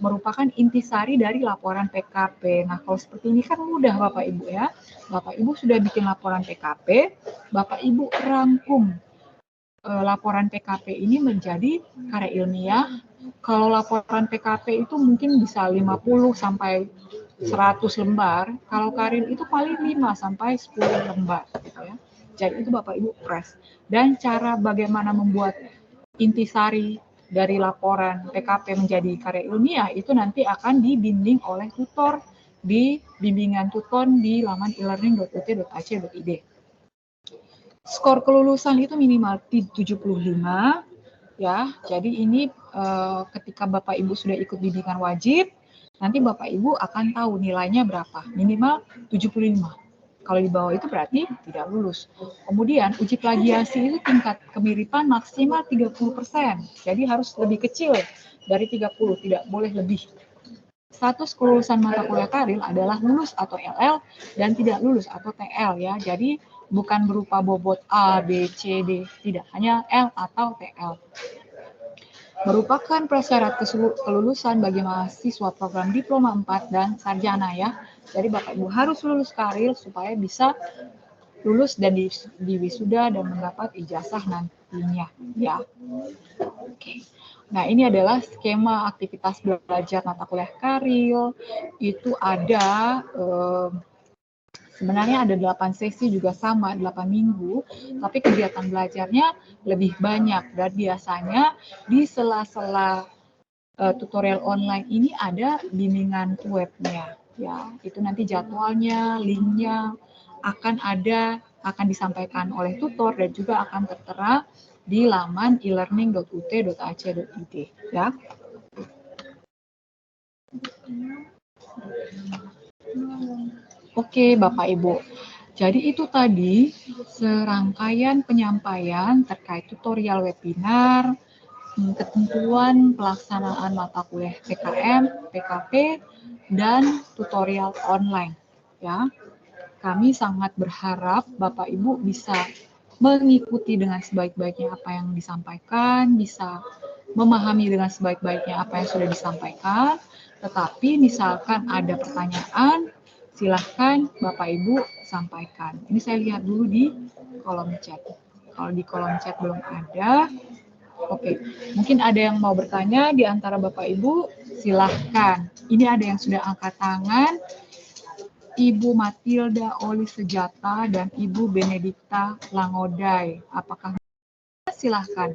merupakan intisari dari laporan PKP. Nah, kalau seperti ini kan mudah Bapak Ibu ya. Bapak Ibu sudah bikin laporan PKP, Bapak Ibu rangkum laporan PKP ini menjadi karya ilmiah. Kalau laporan PKP itu mungkin bisa 50 sampai 100 lembar, kalau Karil itu paling 5 sampai 10 lembar gitu ya. Jadi itu Bapak Ibu press. Dan cara bagaimana membuat intisari dari laporan PKP menjadi karya ilmiah itu nanti akan dibimbing oleh tutor di bimbingan tuton di laman elearning.ut.ac.id. Skor kelulusan itu minimal 75 ya. Jadi ini ketika Bapak Ibu sudah ikut bimbingan wajib, nanti Bapak Ibu akan tahu nilainya berapa. Minimal 75. Kalau di bawah itu berarti tidak lulus. Kemudian uji plagiasi itu tingkat kemiripan maksimal 30%. Jadi harus lebih kecil dari 30, tidak boleh lebih. Status kelulusan mata kuliah Karil adalah lulus atau LL dan tidak lulus atau TL ya. Jadi bukan berupa bobot A, B, C, D, tidak, hanya L atau TL. Merupakan prasyarat kelulusan bagi mahasiswa program diploma 4 dan sarjana ya. Jadi Bapak Ibu harus lulus Karil supaya bisa lulus dan di wisuda dan mendapat ijazah nantinya ya. Oke. Nah, ini adalah skema aktivitas belajar mata kuliah Karil. Itu ada sebenarnya ada 8 sesi juga sama, 8 minggu, tapi kegiatan belajarnya lebih banyak. Dan biasanya di sela-sela tutorial online ini ada bimbingan webnya. Ya, itu nanti jadwalnya, linknya akan disampaikan oleh tutor dan juga akan tertera di laman elearning.ut.ac.id ya. Oke, Bapak Ibu. Jadi itu tadi serangkaian penyampaian terkait tutorial webinar, ketentuan pelaksanaan mata kuliah PKM, PKP, dan tutorial online. Ya, kami sangat berharap Bapak Ibu bisa mengikuti dengan sebaik-baiknya apa yang disampaikan, bisa memahami dengan sebaik-baiknya apa yang sudah disampaikan. Tetapi misalkan ada pertanyaan, silahkan Bapak Ibu sampaikan. Ini saya lihat dulu di kolom chat. Kalau di kolom chat belum ada, oke, mungkin ada yang mau bertanya di antara Bapak Ibu, silahkan. Ini ada yang sudah angkat tangan, Ibu Matilda Oli Sejata dan Ibu Benedikta Langodai. Apakah silahkan?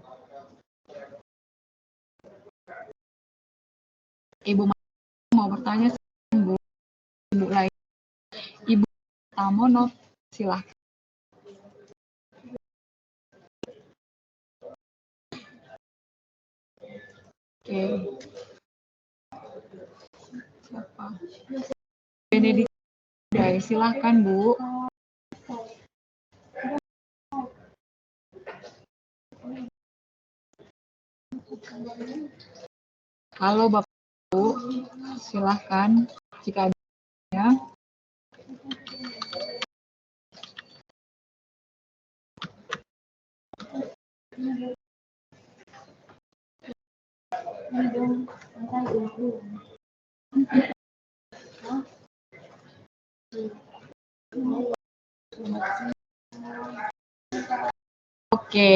Ibu mau bertanya, Ibu lain. Ibu Tamonov, silahkan. Oke. Siapa? Benedikta, silahkan Bu. Halo Bapak Ibu, silahkan jika ada. Oke,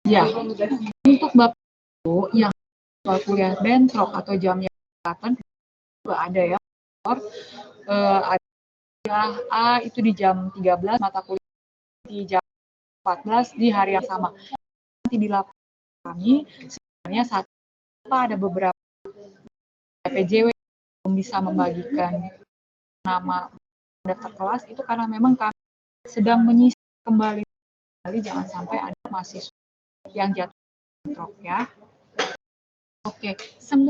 ya. Untuk Bapak Ibu yang kuliah bentrok atau jamnya juga ada ya. Ada A itu di jam 13, mata kuliah di jam 14 di hari yang sama. Nanti di laporan kami sebenarnya saat ada beberapa PJW yang belum bisa membagikan nama daftar kelas itu karena memang kami sedang menyisir kembali jangan sampai ada mahasiswa yang jatuh bentrok ya. Oke, semua